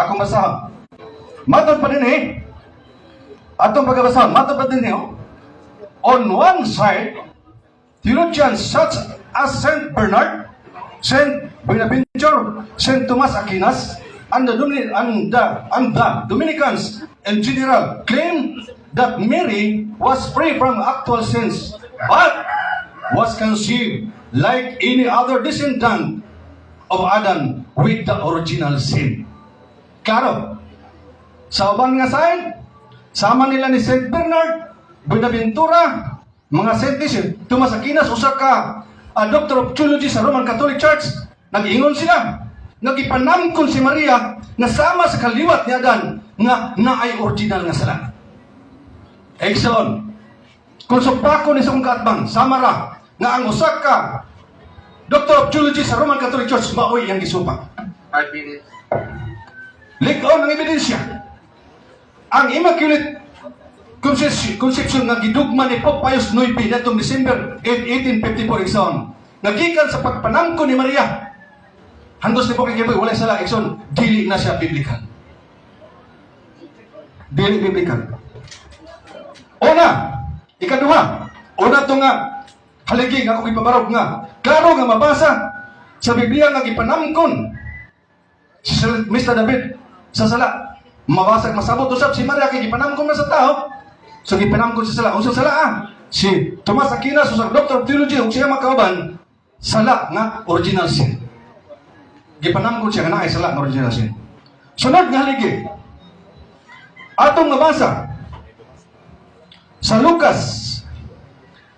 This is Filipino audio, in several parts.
Akong basahon. Matod pa din atong pagkabasahon, matod pa din on one side, theologians such as Saint Bernard, Saint Bonaventure, Saint Thomas Aquinas, and the Dominicans in general claim that Mary was free from actual sins, but was conceived like any other descendant of Adam with the original sin. Klaro, sa ubang nga side, sama nila ni Saint Bernard, Bonaventura, mga Saint Thomas Aquinas, usa ka Doctor of Theology sa Roman Catholic Church, nag-ingon sila, nagipanamkon si Maria na sama sa kaliwat ni Adan nga naay original nga sala. Exon, kung supako ni sa kong kaatbang, sama ra nga ang usa ka Doctor of Theology sa Roman Catholic Church, maoy ang gisupa. 5 minutes. Lig-on ang ebidensya. Ang Immaculate Conception nga gidugma ni Pope Pius IX natong December 1854 Exon. Nagikan sa pagpanamko ni Maria. Handos ni Pope Kiboy, wala sala Exon, dili na siya biblical. Dili biblical. Una, ikaduha, una to nga haligi nga ako ipabarog nga klaro nga mabasa sa Biblia nga gipanamkon si Mr. David sa sala. Mabasag masabot usab si Maria kay gipanamkon na sa tao. So gipanamkon sa sala. Usa sala si Thomas Aquinas usa Doctor of Theology ug siya makauban sala nga original sin. Gipanamkon siya nga naay sala nga original sin. Sunod nga haligi. Atong mabasa sa Lucas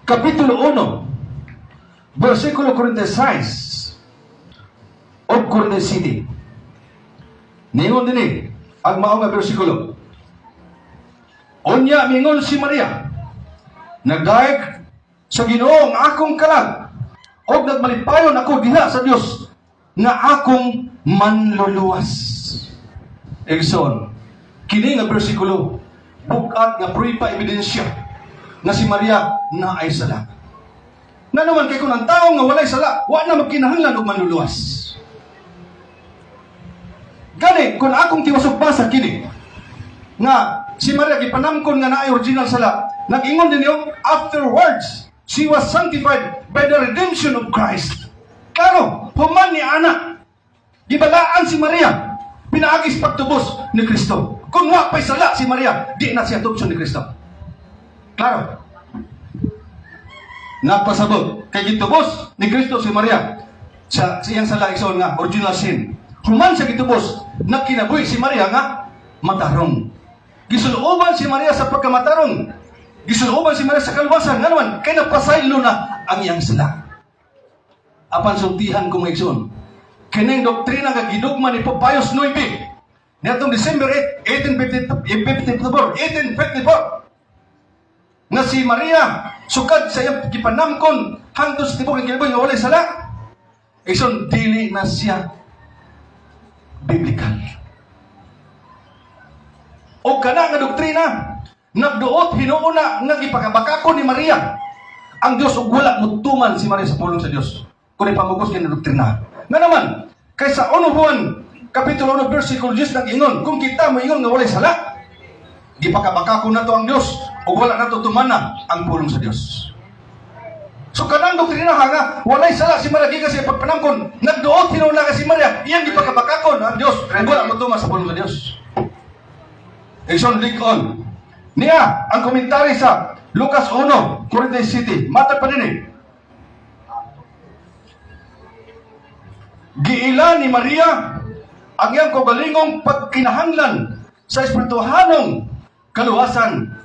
Kapitulo 1 versikulo 46 o 47. Ningon din ang mao nga bersikulo. Unya mingon si Maria, nagdaig sa Ginoo ang akong kalag, og nagmalipayon ako diha sa Dios nga akong manluluwas. Exon, kini nga bersikulo bukat nga pruipa ebidensya na si Maria na ay sala. Na naman kay kung ang tao nga walay sala, wa na magkinahanglan og manluluwas. Gani, kung akong tiwasok basa kini, nga si Maria gipanamkon nga naay original sala, nag-ingon din yung, afterwards, she was sanctified by the redemption of Christ. Klaro, human ni anak, gibalaan si Maria, pinaagis pagtubos ni Kristo. Kung wa pa'y sala si Maria, di na siya tubso ni Kristo. Klaro. Nagpasabot, kay gitubos ni Kristo si Maria, sa siyang sala ison nga, original sin. Human siya gitubos, nakinabuhi si Maria nga matarong. Gisunuban si Maria sa pagkamatarong. Gisunuban si Maria sa kalwasan. Nga naman, kay napasaylo na ang iyang sala. Apan sultihan ko mga igsoon. Kining doktrina nga gidugma ni Pope Pius IX. Nitong December 1854. Nga si Maria, sukad sa iyang gipanamkon, hangtod sa tibok ng kiliboy nga walay sala. Igsoon, dili na siya biblical. O kana nga doktrina, nagduot hinuuna nga gipakabakako ni Maria ang Dios ug wala mutuman si Maria sa pulong sa Dios. Kung ipamugos kini doktrina. Nga naman, kaysa 1 Juan Kapitulo 1 versikulo 10 nag-ingon, kung kita moingon nga walay sala, gipakabakako na to ang Dios ug wala na to tumana ang pulong sa Dios. So kanang doktrina nga walay sala si Maria gikan sa pagpanamkon, nagduot hinuuna ka si Maria, iyang gipakabakakon ang Dios ug wala mutuman sa pulong sa Dios. Exon Lincoln. Niya, ang komentary sa Lucas 1:47. Matag pa din Giila ni Maria ang iyang kaugalingong pagkinahanglan sa espirituhanong kaluwasan.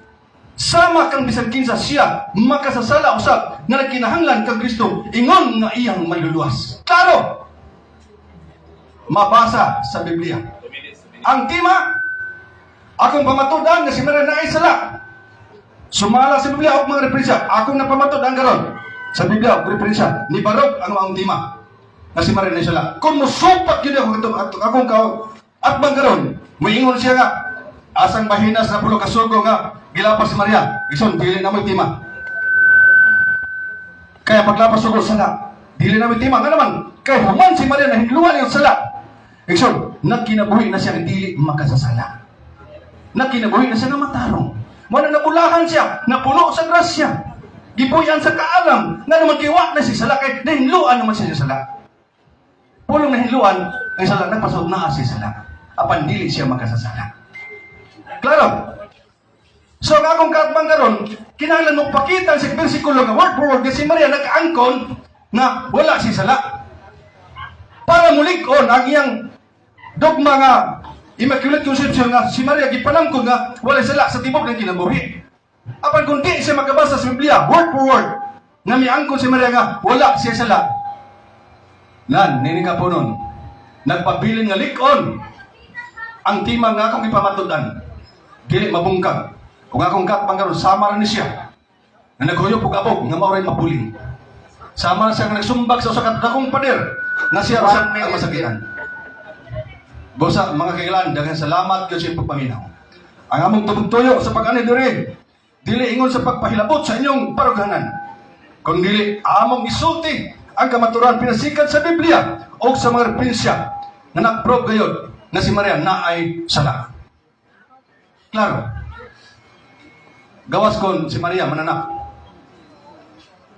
Sama kang bisan kinsa siya makasasala usab na nagkinahanglan kang Kristo ingon nga iyang maluluwas. Klaro. Mabasa sa Biblia. Ang tema, akong pamatudan nga si Maria naay sala. Sumala sa Biblia og mga referensya. Akong napamatudan karon sa Biblia og referensya ni Barog ang mga tema nga si Maria naay sala. Kung musupat gyud ako akong at bang karon, moingon siya nga asang bahinas na pulo ka sugo nga gilapas si Maria. Ison dili na mo tema. Kaya paglapas sugo sala, dili na mo tema nga naman kay human si Maria na hinluan yung sala. Ikson, nagkinabuhi na siya ng dili makasasala. Nagkinabuhi na siya ng matarong. Muna nabulahan siya, napuno sa grasya. Gipuyan sa kaalam, nga naman kiwa na siya sala, kay nahinluan naman siya sala. Pulong nahinluan, ay sala, nagpasod na siya sala. Apan dili siya makasasala. Klaro? So, ang akong katbang karon, kinahanglan mo pakita sa bersikulo nga word for word kasi Maria nakaangkon na wala si sala. Para mulig-on ang iyang dogma nga Immaculate Conception nga si Maria gipanangkon nga wala sala sa tibok ng kinabuhi. Apan kung di siya magabasa sa Biblia word for word nga miangkon si Maria nga wala siya sala. Nan, nini ka po nun, nagpabilin nga lik-on ang timang nga akong ipamatudan. Dili mabungkag. Kung akong katbang karon sama rin siya na naghuyop og abog nga mao ray mapuling. Sama siya nga nagsumbag sa usa ka dakong pader nga siya sa ang masakitan. Bosa mga kailan daghang salamat gyud sa pagpaminaw. Ang among tubog-tuyo sa pag-ani dili ingon sa pagpahilabot sa inyong paruganan. Kung dili among isulti ang kamaturan pinasikat sa Biblia o sa mga referensya na nag-prove gayud na si Maria naay sala. Klaro. Gawas kon si Maria mananak.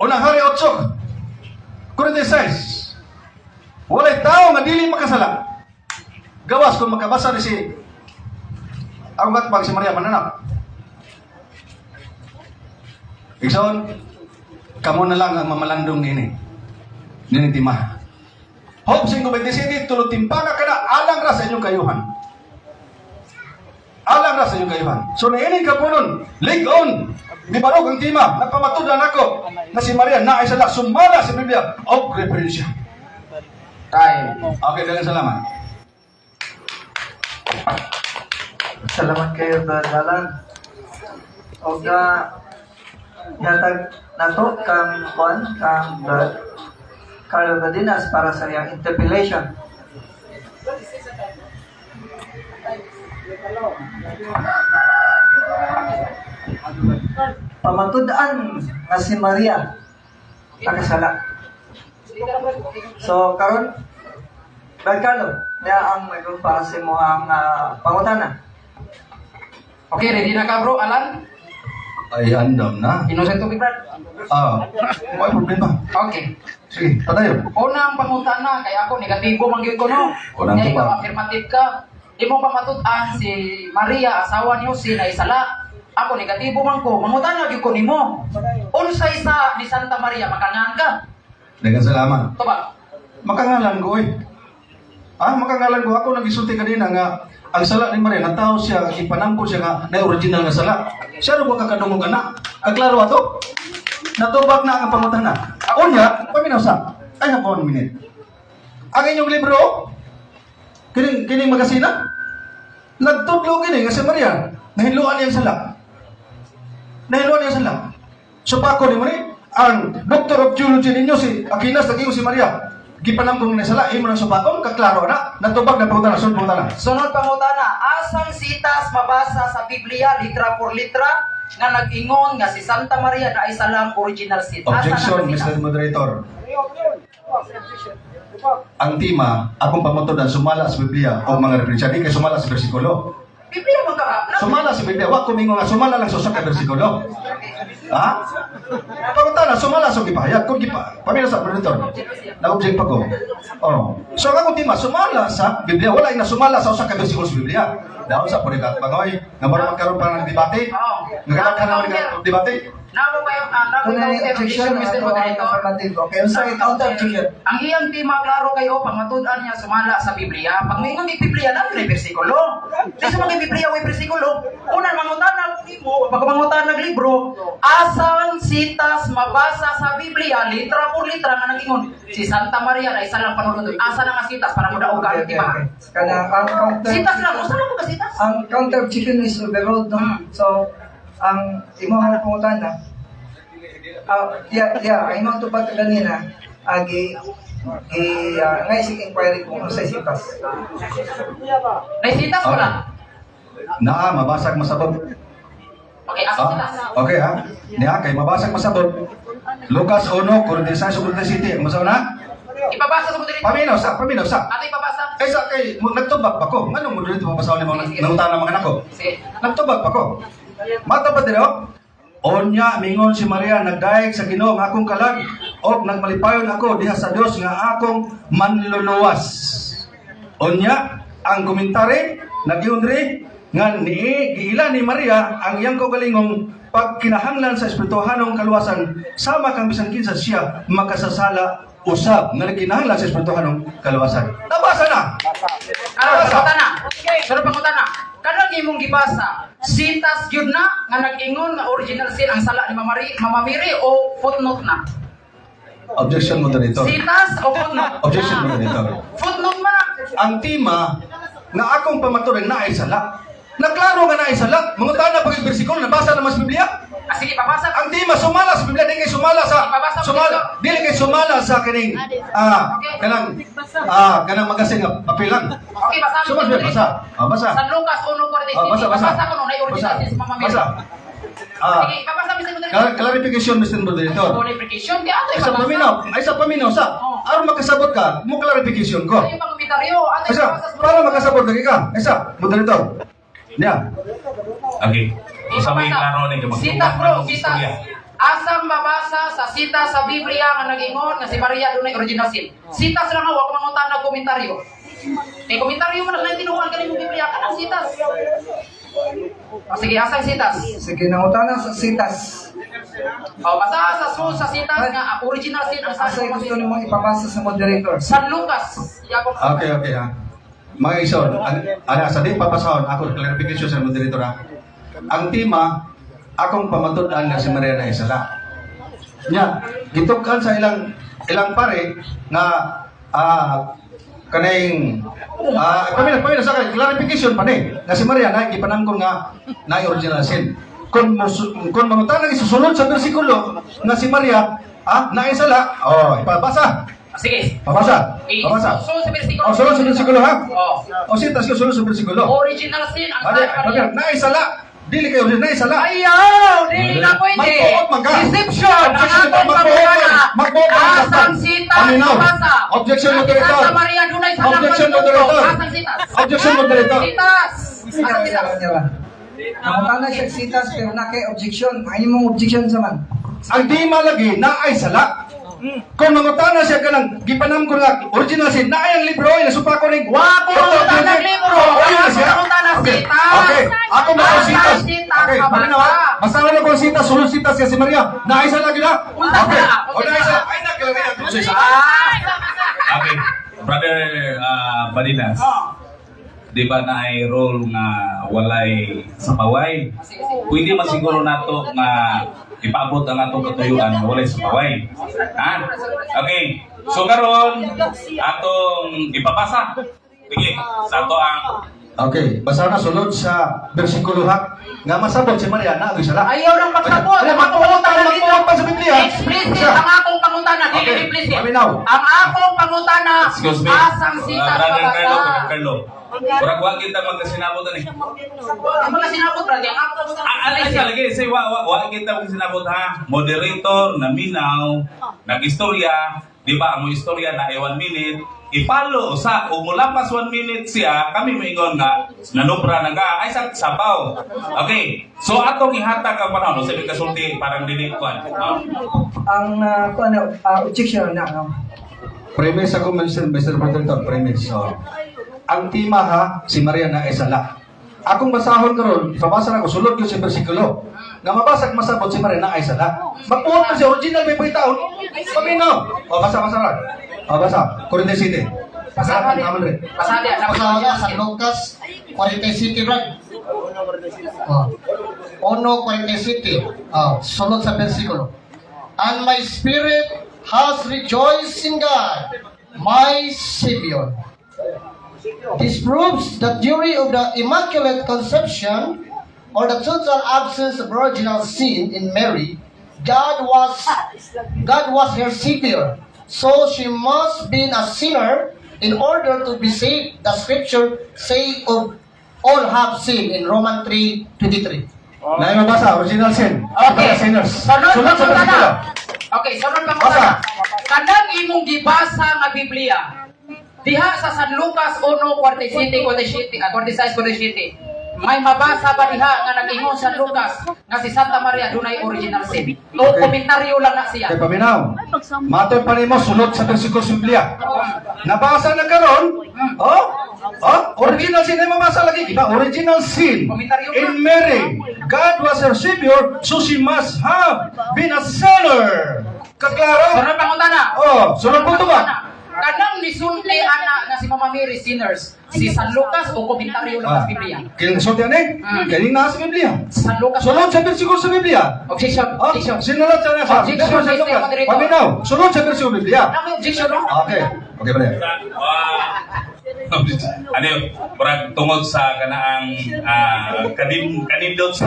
Unang hari 8, 46. Walay tao nga dili makasala. Gawas kon makabasa ni si ang katbang si Maria mananak. Ikson, kamo na lang ang mamalandong nini. Nini timah. Hope 5:27 tulog timpana ka na alang ra sa inyong kayuhan. Alang ra sa inyong kayuhan. So nainin ka po nun, lig-on. Di barog ang tima, nagpamatudan ako na si Maria na ay sala sumala sa Biblia o referensya. Time. Okay, dalang salamat. Salamat kayo, Brother Alan. O yatag nato kang Brother Carlo Gadinas para sa iyang interpellation. Pamatudan nga si Maria nakasala. So karon Brother Carlo, niya ang mayroon para sa mo ang pangutana. Okay, ready na ka bro, Alan? Ay, andam na. Inusin tubig, Brad? May problema. Okay. Sige, patayo. Unang pangutana, kaya ako, negatibo man gyud ko, no? Unang Kaya ikaw, tubag. affirmative ka. Di mo pa matutan si Maria, asawa ni Jose, na isala. Ako, negatibo man ko. Mangutana gyud ko nimo. Unsay sa ni Santa Maria, makangan ka? Dagang salamat. Ito ba? Makangalan ko eh. Makangalan ko. Ako nag-isulti kanina nga ang sala ni Maria, nataw siya, ipanangko siya nga na original nga sala. Siya rin ko kakadungog anak. Kaklaro ato? Natubag na ang pangutana. Ako niya, paminaw sa. Ay, ako 1 minute. Ang inyong libro, kining magasina, nagtudlo kini nga si Maria, nahinluan niyang sala. Nahinluan niyang sala. So pa ako ni Maria, ang Doctor of Geology ninyo, si Aquinas, naging si Maria. Gipanamkong na sala, imo ng supakong, kaklaro na, natubag na pangutana, sunod pangutana. Sunod pangutana, asang sitas mabasa sa Biblia, litra por litra, nga nag-ingon nga si Santa Maria na isa lang original sitas. Objection, Mr. Moderator. Ang tema, akong pamutudan, sumala sa Biblia o mga referensya, di kay sumala sa bersikulo. Biblia man ka. Sumala sa Biblia, wag kumingo nga, sumala lang sa usa ka bersikulo. Ha? Pangutana, sumala sa gipahayag. Kung pamila sa Moderator, na-object pa ko. Oh. So, ang akong tema, sumala sa Biblia, wala na sumala sa usa ka bersikulo sa Biblia. Dahon sa purikat, bangoy, nga baro magkaroon pa ng debate. Nagkaroon ka naman ng debate. Namo kayo, Kung na yung objection, Mr. Moderator. affirmative. Okay, sa counter objection. Ang iyang tema, klaro kayo, pangmatudan niya sumala sa Biblia. Pag may ingon Biblia, na may bersikulo. Di sa mga Biblia, may bersikulo. Unang mangutan ng mo, pag mangutan ng libro, asang sitas mabasa sa Biblia, litra por litra nga nag-ingon. Si Santa Maria na isa lang panunod. Asa na nga sitas para mo daog ang tema. Kana ang counter Sitas lang, usa lang mo ka sitas? ang counter objection is overruled, no? So, ang imong pangutan na imong tupad ka ganina naisip inquiry kung sa sitas. May sitas wala? Naa, mabasag masabot. Okay, asa sitas? Okay ha? Niya, kay mabasag masabot. Lucas 1, 46, 47. Ang masaw na? Ipabasa sa mo diri. Paminaw sa. Ato ipabasa. Kaysa kay nagtubag pa ko. Nganong mo dito mapasahon ni mga nangutana mga anak ko? Sige. Nagtubag pa ko. Mata pa dito. Onya mingon si Maria nagdaig sa Ginoo nga akong kalag o nagmalipayon ako diha sa Dios nga akong manluluwas. Onya ang komentary nagiyon diri nga giila ni Maria ang iyang kaugalingong pagkinahanglan sa espirituhanong kaluwasan sama kang bisan kinsa siya makasasala usab nga nagkinahanglan sa espirituhanong kaluwasan. Nabasa na. Pangutana. Pero pangutana. Kanang imong gibasa, sitas gyud na nga nag-ingon nga original sin ang sala ni Mama Mary o footnote na? Objection moderator. Sitas o footnote? Objection moderator. Footnote man na. Ang tema na akong pamaturing na ay sala. Naklaro nga na ay sala. Mangutana pag yung bersikulo nabasa naman sa Biblia. Sige, papasa. Ang tema sumala sa Biblia, di kay sumala sa dili kay sumala sa kining kanang magasin nga papilan. Okay, basa. Basa. Basa. Sa Lucas 1:46. Basa. Basa ko no na original sin Mama Mary. Basa. Sige, papasa mi sa mo. Clarification, Mr. Moderator. Qualification di ato Ay sa paminaw sa. Aron makasabot ka, mo clarification ko. Ay pang komentaryo, ato Isa, para makasabot lagi ka. Isa, moderator. Niya. Okay. Sa may klaro ni Sitas bro, sitas. Asang mabasa sa sitas sa Biblia nga nag-ingon nga si Maria dunay original sin. Sitas lang ako mangutan na komentaryo. Komentaryo man lang tinukuan kani mo Biblia kanang sitas. Sige, asang sitas. Sige, nangutana sa sitas. Basa sa sitas nga original sin ang Asa gusto nimo ipabasa sa moderator? San Lucas. Okay ha. Mga ison, sa di papasahon, ako clarification sa moderator ha. Ang tema, akong pamatud-an nga si Maria na isala. Nya, gitukan sa ilang pare nga kanayong pamina sa clarification pa ni nga si Maria na ipanangkon nga na original sin. Kung mangutan na isusunod sa bersikulo nga si Maria na isala, ipabasa. Sige. Pabasa. Sunod sa bersikulo. Sunod sa bersikulo ha? Oh. Sintas ko sunod sa bersikulo. Original sin ang Maria. Naisala. Dili kayo naisala. Ayaw! Dili na pwede! Magbuot man ka. Deception! Ang atong pamukana! Asang sitas! Basa! Objection moderator. Santa Maria dunay sa Objection moderator. Asang sitas! Objection moderator. Sitas! Asang sitas! Nangutana siya sitas pero na kay objection. Ay mong objection sa man. Ang di malagi na ay sala. Kung mangutana siya kanang gipanam ko nga original sin na ay ang libro ay nasupa ko ning Wapo na naglibro! Wapo na sitas! Okay, ako mo ang sitas. Okay, paminaw ha. Basta na ko ang sitas, sulod sitas si Maria. Na ay sala gina. Okay. O na ay sala. Ay nakalagay ang sitas. Okay. Brother Balinas. Di ba na ay role nga walay sa paway? Pwede man siguro nato nga ipaabot ang atong katuyuan nga walay sa paway. Ha? Okay. So karon atong ipapasa. Sige, sa ato ang Okay, basa na sulod sa bersikulo ha. Nga masabot si Maria na agi sala. Ayaw lang magsabot! Ano magpuot pa sa Biblia? Explicit ang akong pangutana, dili Okay, implicit. paminaw. Ang akong pangutana, excuse me. asang sitas Brother babasa. Carlo. Murag wa kita magkasinabot ani. Ang mga sinabot ra ang akong Alay ka lagi say wa kita magkasinabot ha. Moderator na minaw, nag-istorya, di ba? Ang istorya na 1 minute. I-follow sa o mula pas 1 minute siya, kami moingon nga nanubra na ka ay sa sabaw. Okay. So atong ihatag ang panahon sa kasulti parang dili kwan. Ang objection na. Premise ako, Mr. Moderator, premise. So, ang tema ha, si Maria na isala. Akong basahon karon, pabasa na ko, sulod ko sa bersikulo. Nga mabasag masabot si Maria na isala. Magpuot pa siya, original may pagitaon. Pamino. O, basa. Basa. Corinthians City. Basa ka din. Basa din. Pasaya sa Lucas 47 right? 1:47. Sunod sa versikulo. And my spirit has rejoiced in God, my Savior. This proves that during of the Immaculate Conception, or the total absence of original sin in Mary, God was her Savior. So she must be a sinner in order to be saved. The scripture say of all have sinned in Romans 3:23. Na yung mabasa, original sin. Okay. Sinners. Sunod Sulod sa bersikulo. pangutana. Okay, sunod pangutana. Basa. Kanang imong gibasa nga Biblia. Diha sa San Lucas 1:47-47, 46-47. May mabasa ba diha nga nag-ingon San Lucas nga si Santa Maria dunay original sin? O Okay. komentaryo lang na siya. Kay paminaw. Matoy pa nimo sulod sa bersikulo sa Biblia. Nabasa na karon? Oh? Oh, original sin ay mabasa lagi kita. Original sin. Komentaryo In Mary, God was her savior, so she must have been a sinner. Kaklaro? Sunod pangutana. Oh, sunod po ito ba? Kanang nisulti ana nga si Mama Mary sinners, si San Lucas o komentaryo lang sa Biblia. Kaya nasulti ani? Kaya na sa Biblia. San Lucas. Sunod sa bersikulo sa Biblia. Objection. Oh, Objection. sinulat sa nasa. Objection, Mr. Moderator. Paminaw, sunod sa bersikulo sa Biblia. Ano may objection no? Okay. Okay, pare. Ano yun? Parang tungod sa kanaang kanindot sa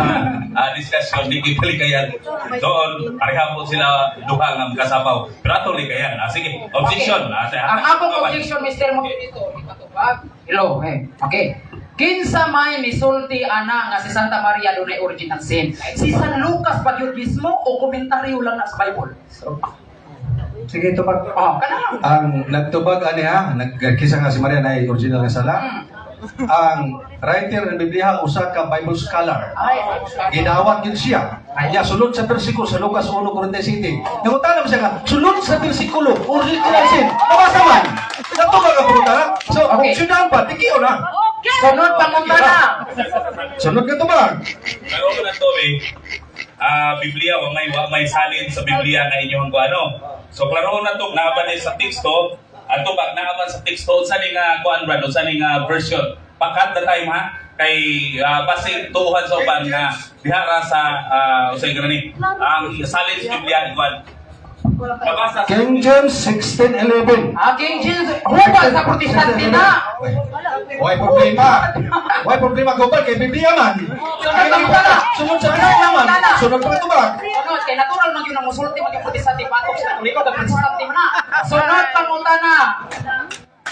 diskusyon ni Kipalikayan. Doon, pareha po sila duha ng kasabaw. Pero ato likayan. Sige, objection. Ang akong objection, Mr. Moderator, ipatupad. Hello, okay. Kinsa may misulti ana nga si Santa Maria dunay original sin. Si San Lucas ba yun mismo o komentaryo lang na sa Bible? Sige, ito pag... Oh, kanang. Ang nagtubag ani ha, nagkisa nga si Maria na original nga sala. Ang writer ng Biblia usa ka Bible scholar. Ay, Ginawat yun siya. Anya sunod sa bersikulo sa Lucas 1:47. Nangutanam siya nga, sunod sa bersikulo, original sin. Mabasa man. Nagtubag ang puta na. So, Okay. optional pa, tikiyo na. sunod pangutana. Sunod ka tubag. Pero na to Biblia, may salin sa Biblia nga inyong ano. So klaro na to, naaban sa teksto, ato ba naaban sa teksto sa ning kuan brad, sa ning version. Pakat the time ha kay base tuhan sa uban nga dihara sa usay gani ang salin sa Biblia kuan. Mabasa sa King James 16:11. King James, hubad sa protestante na. Why problema? Why problema gobal kay Biblia man? Ay pala. Sunod sa Biblia man. Sunod pa tubag. Sunod, kay natural man yun ang musulti mag yung protestante patok sa likod ang protestante man na. Sunod pangutana.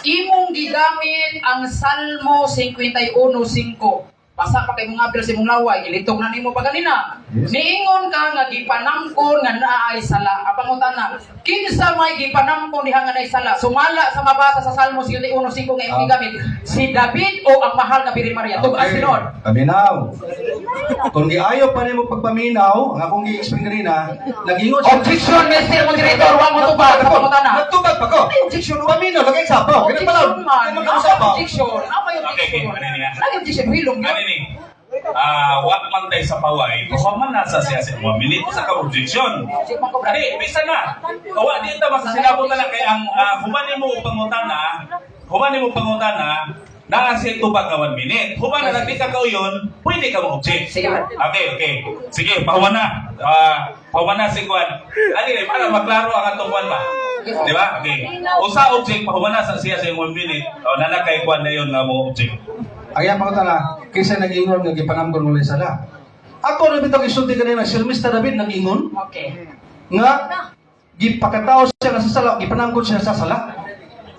Imong gigamit ang Salmo 51:5. Basa pa kay mga apil sa imong laway, ilitog na nimo pa ganina. Yes. Niingon ka nga gipanangkon nga naay sala. Ang pangutana, kinsa may gipanangkon diha nga naay sala? Sumala sa mabasa sa Salmo 51:5 nga imong gigamit. Si David o ang mahal nga Birhen Maria? Tug-as sinod. Paminaw. Kung giayo pa nimo pagpaminaw, ang akong gi-explain kanina, nag-ingon siya. Objection, Mr. Moderator, wa mo tubag sa pangutana. Nagtubag pa ko. Ay, objection. Paminaw, lagay sabaw. Kaya pala, Objection man. hindi magkasabaw. Objection. Ano yung Okay, objection? ano niya? Ano yung objection? Hilong yun. Ano ni? Wak man tayo sa paway, kung man nasa siya sa 1 minute sa ka-objection. Kani, bisa na. Kawa di ito masasinabot na lang kay ang humanin mo pangutana, na siya tubag ka 1 minute. Human na nagdi ka yun, pwede ka mo-object. Sige. Okay. Sige, pahuman na. Pahuman na si Juan. Ani rin, para maklaro ang atong Juan ba? Di ba? Okay. Usa object, pahuman na sa siya sa 1 minute. O, nana kay Juan na yun na mo object. Ayan mga tala, kaysa nag-ingon nga gipanamgon mo sala. Ako na bitong isulti kanina, si Mr. David nag-ingon Okay. nga gipakatao siya nga sa sala, gipanamgon siya sa sala.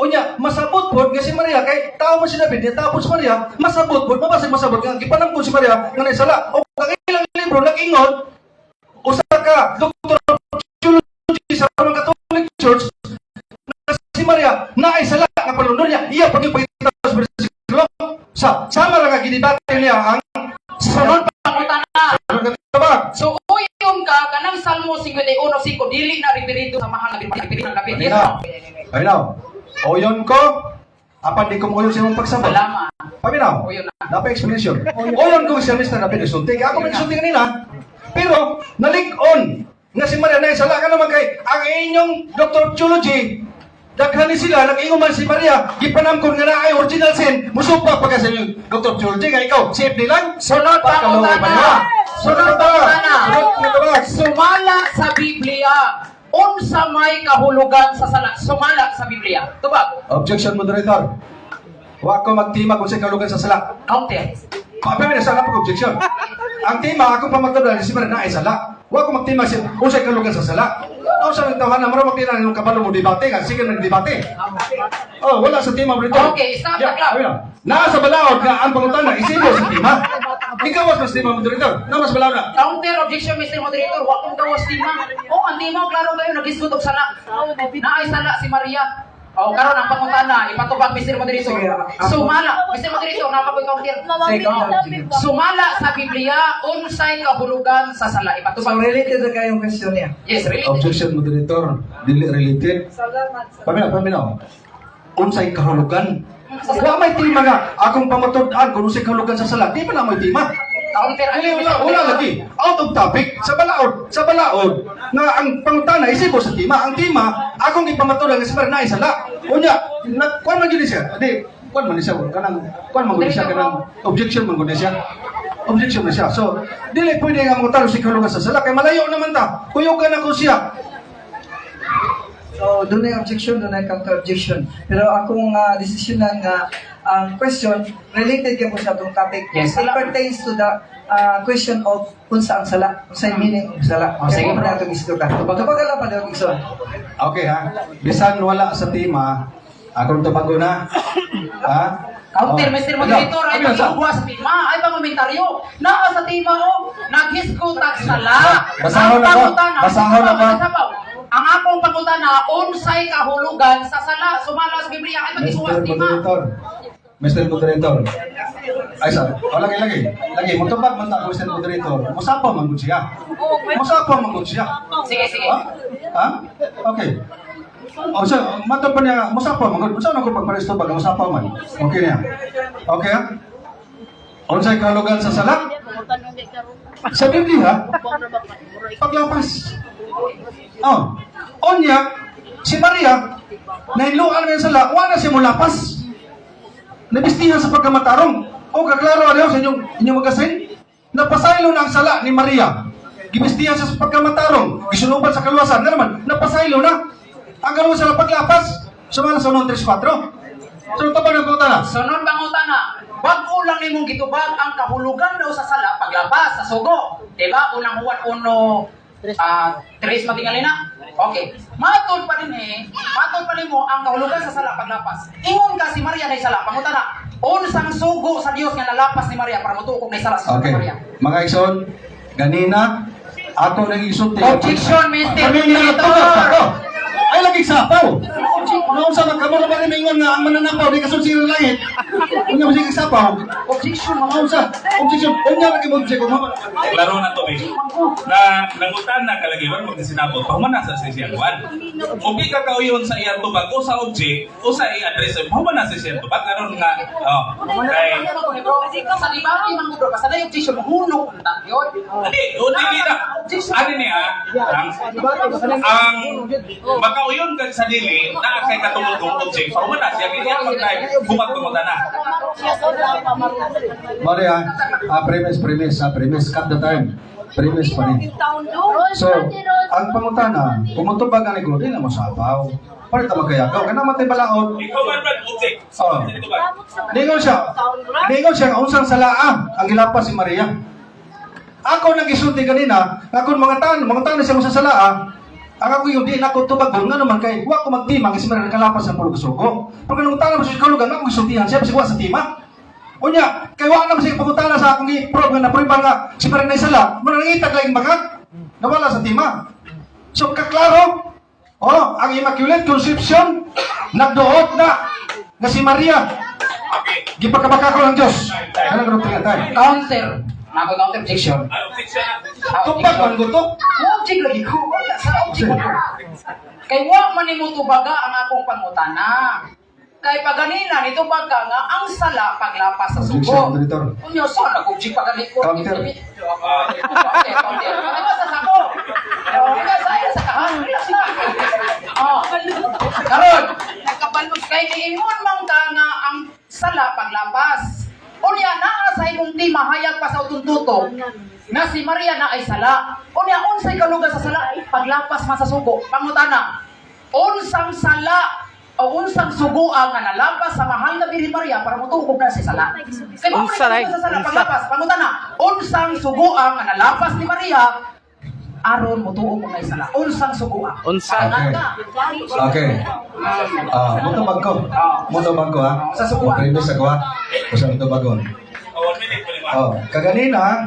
Unya, masabot po nga si Maria kay tao mo si David, ni tao po si Maria, masabot po, mabasag masabot nga gipanamgon si Maria nga na sala. O kagilang libro nag-ingon usa ka Dr. Theology sa Roman Catholic Church na si Maria na ay sala nga palundon niya, iya pagipakita sa bersikulo sama lang nga ginibate niya ang Sunod pangutana. tabag. So, uyon ka, kanang Salmo 51:5, dili na referido sa mahal na Birhen ng David. Yes, no? Paminaw. O yun ko, apan di ko mo sa imong pagsabot. Salamat. Paminaw. O yun na. Napa-explanation. O yun ko siya Mr. David isulti. Ako man isulti kanina. Pero, nalig-on nga si Maria na isala ka naman kay ang inyong Dr. Theology. Daghani sila, nag-ingon man si Maria, gipanamkon nga na ay original sin, musupa pa kasi yung Dr. Theology nga ikaw, safety lang. Sunod pangutana. Sunod pangutana. Sumala sa Biblia. Unsa may kahulugan sa sala? Sumala sa Biblia. Tubag. Objection, moderator. Wa ko magtima kung sa kalugan sa sala. Counter. Papi na sala pag objection. Ang tema ako pa magdadala si Maria na ay sala. Wa ko magtima siya kung sa kalugan sa sala. O sa nagtawahan na mara magtina ng kabalo mo debate ka. Sige nagdebate. Oh, wala sa tema mo dito. Okay, stop the clock. Nasa balaod nga ang pangutana isibo sa tema. Ikaw was mas lima moderator. Na mas balaw na. Counter objection, Mr. Moderator. Wa kong gawas tima. O, ang tima, klaro kayo, nag-isgot og sala. Naay sala si Maria. O, karon ang pangutana, ipatubag, Mr. Moderator. Sumala, Mr. Moderator, napakoy counter. Sumala sa Biblia, unsay kahulugan sa sala. So, Ipatubag. related na kayong question niya. Yes, really. Objection moderator, dili related. Paminaw. Unsay kahulugan? Wa may tima nga. Akong pamatud-an kung unsay kahulugan sa sala. Di pa na may tima. Counter, Dili, wala lagi. Out of topic. Sa balaod. Nga ang pangutana, isibo sa tima. Ang tima, akong ipamatudan nga si Maria na isala. Unya, kuan man yun siya. Di, kuan man siya. Kuan man siya. Kanang objection man siya. Objection na siya. So, dili pwede nga mangutano si kahulugan sa sala. Kaya malayo naman ta. Kuyugan ako siya. So, doon ay objection, doon ay counter-objection. Pero akong decision nga ang question related ka po sa itong topic. Yes. It pertains to the question of unsa ang sala, unsa ang meaning ng sala. Oh, sige. Kaya mo na itong istorya. Kapag lang pa daw igsoon. Okay ha. Bisan wala sa tima, akong tumago na. Ha? Counter, Oh. Mr. Moderator, ay Ano, pagkakwa sa tima, ay pamamentaryo. Naa sa tima, o, naghisgot ang sala. Basahon Ang ako. pangutana, Basahon ako. sabaw. Ang akong pangutana, unsay kahulugan sa sala. Sumala sa Biblia, ay magisuwa sa tima. Mr. Moderator. Ay, sir. O, lagi. Mutubag man ta, Mr. Moderator. Musapa man gud siya. Sige. Ha? Okay. O, sir, matang pa niya, musapa man gud. Saan ako pagparesto pag musapa man? Okay niya. Okay, ha? Unsay kahulugan sa sala? Sa Biblia, paglapas. Oh. Onya, si Maria, nahiluan ng sala, wala siya mulapas. Nabistihan sa pagkamatarong. O, kaklaro ano sa inyong magasin? Napasaylo na ang sala ni Maria. Gibistihan siya sa pagkamatarong. Gisunuban sa kaluwasan. Na naman, napasaylo na. Ang kaluwasan na paglapas. Sumala sa 1.3.4. So, ito pa ng puta na. Sunod pangutana, wag ulang nimong gitubag ang kahulugan daw sa sala paglabas sa sugo. Diba? Unang huwan uno, tres matingalina. Okay. Matod pa rin mo ang kahulugan sa sala paglapas. Ingon ka si Maria na sala. Pangutana, unsang sugo sa Dios nga nalapas ni Maria para mutukok na sala sa Okay. Maria. Mga igsoon, ganina, ato nang isulti. Objection, Mr. Kanina, Moderator. Ay, lagi sapaw. Noon sa magkamura pa rin mingon nga ang mananapaw, di kasunsi ng langit. Unya mo sige sapaw. Objection, Noon sa, objection. Unya lagi mo objection. Klaro na to, eh. Na nangutan na kalagiwan mo sinabot, pahuman sa siyang kwan. Kung di ka kauyon sa iyang tubag o sa object o sa i-address, pahuman na sa siyang tubag. Karon nga, kay... Sa debate man bro, basta na yung objection mo huno unta yun. Hindi, o dili na. Ano niya, ang makauyon ka sa dili, na kay katungod kong object, pahuman na siya, hindi ang magkay, bumat-tumutan na. Maria, premise. Cut the time. Premise pa rin. So, ang pangutana, pumutubag ang ego, di na mo sapaw. Paano ito magkayagaw? Kaya naman tayo balaod. Ikaw man man object. Oh. Sa tubag. Ningon siya, ang unsang salaa, ang gilapas si Maria. Ako nag-isulti kanina, ako mga tanong siya mo sa salaa, ang ako yung di na ako tubag nga naman kay wa ko magtimang kasi Maria nakalapas sa pulog sugo. Pag nung tanong sa kalugan, ako gisultihan siya, kasi wa sa tima. Unya, kay wa naman siya pagutana sa akong i-prove nga na-prove nga si Maria na isala, manangitag lang bagat, nawala sa tima. So, kaklaro, ang Immaculate Conception, nagduot na si Maria. Gipagkabaka ko ng Diyos. Anong ganun tingnan tayo? Counter. Nako counter objection. Ano objection na? Tupag man gutok. Object lagi ko. Sa object ko. Kay wa man nimo tubaga ang akong pangutana. Kay paganina nito baga nga ang sala paglapas sa Objection, sugo. Moderator. Unyo sa nag-object paganit ko. Counter. Counter. Ano sa sako? Kaya saya sa kahan. Relax na. Karon, nagkabalot kay ingon man ka nga ang sala paglapas. Unya naa sa imong di mahayag pa sa utuntuto na si Maria na ay sala. Unya unsay kalugan sa sala paglapas man sa sugo. Pangutana, unsang sala o unsang suguan nga nalapas sa mahal na Birhen Maria para mutukog na si sala. Kay unsa sa sala paglapas. Pangutana, unsang suguan nga nalapas ni Maria aron mutuog na sala. Unsang suguan. Okay. Mutubag ko ha. Sa suguan. Premise ako ha. Usa mutubag ko. 1 minute, Oh, kaganina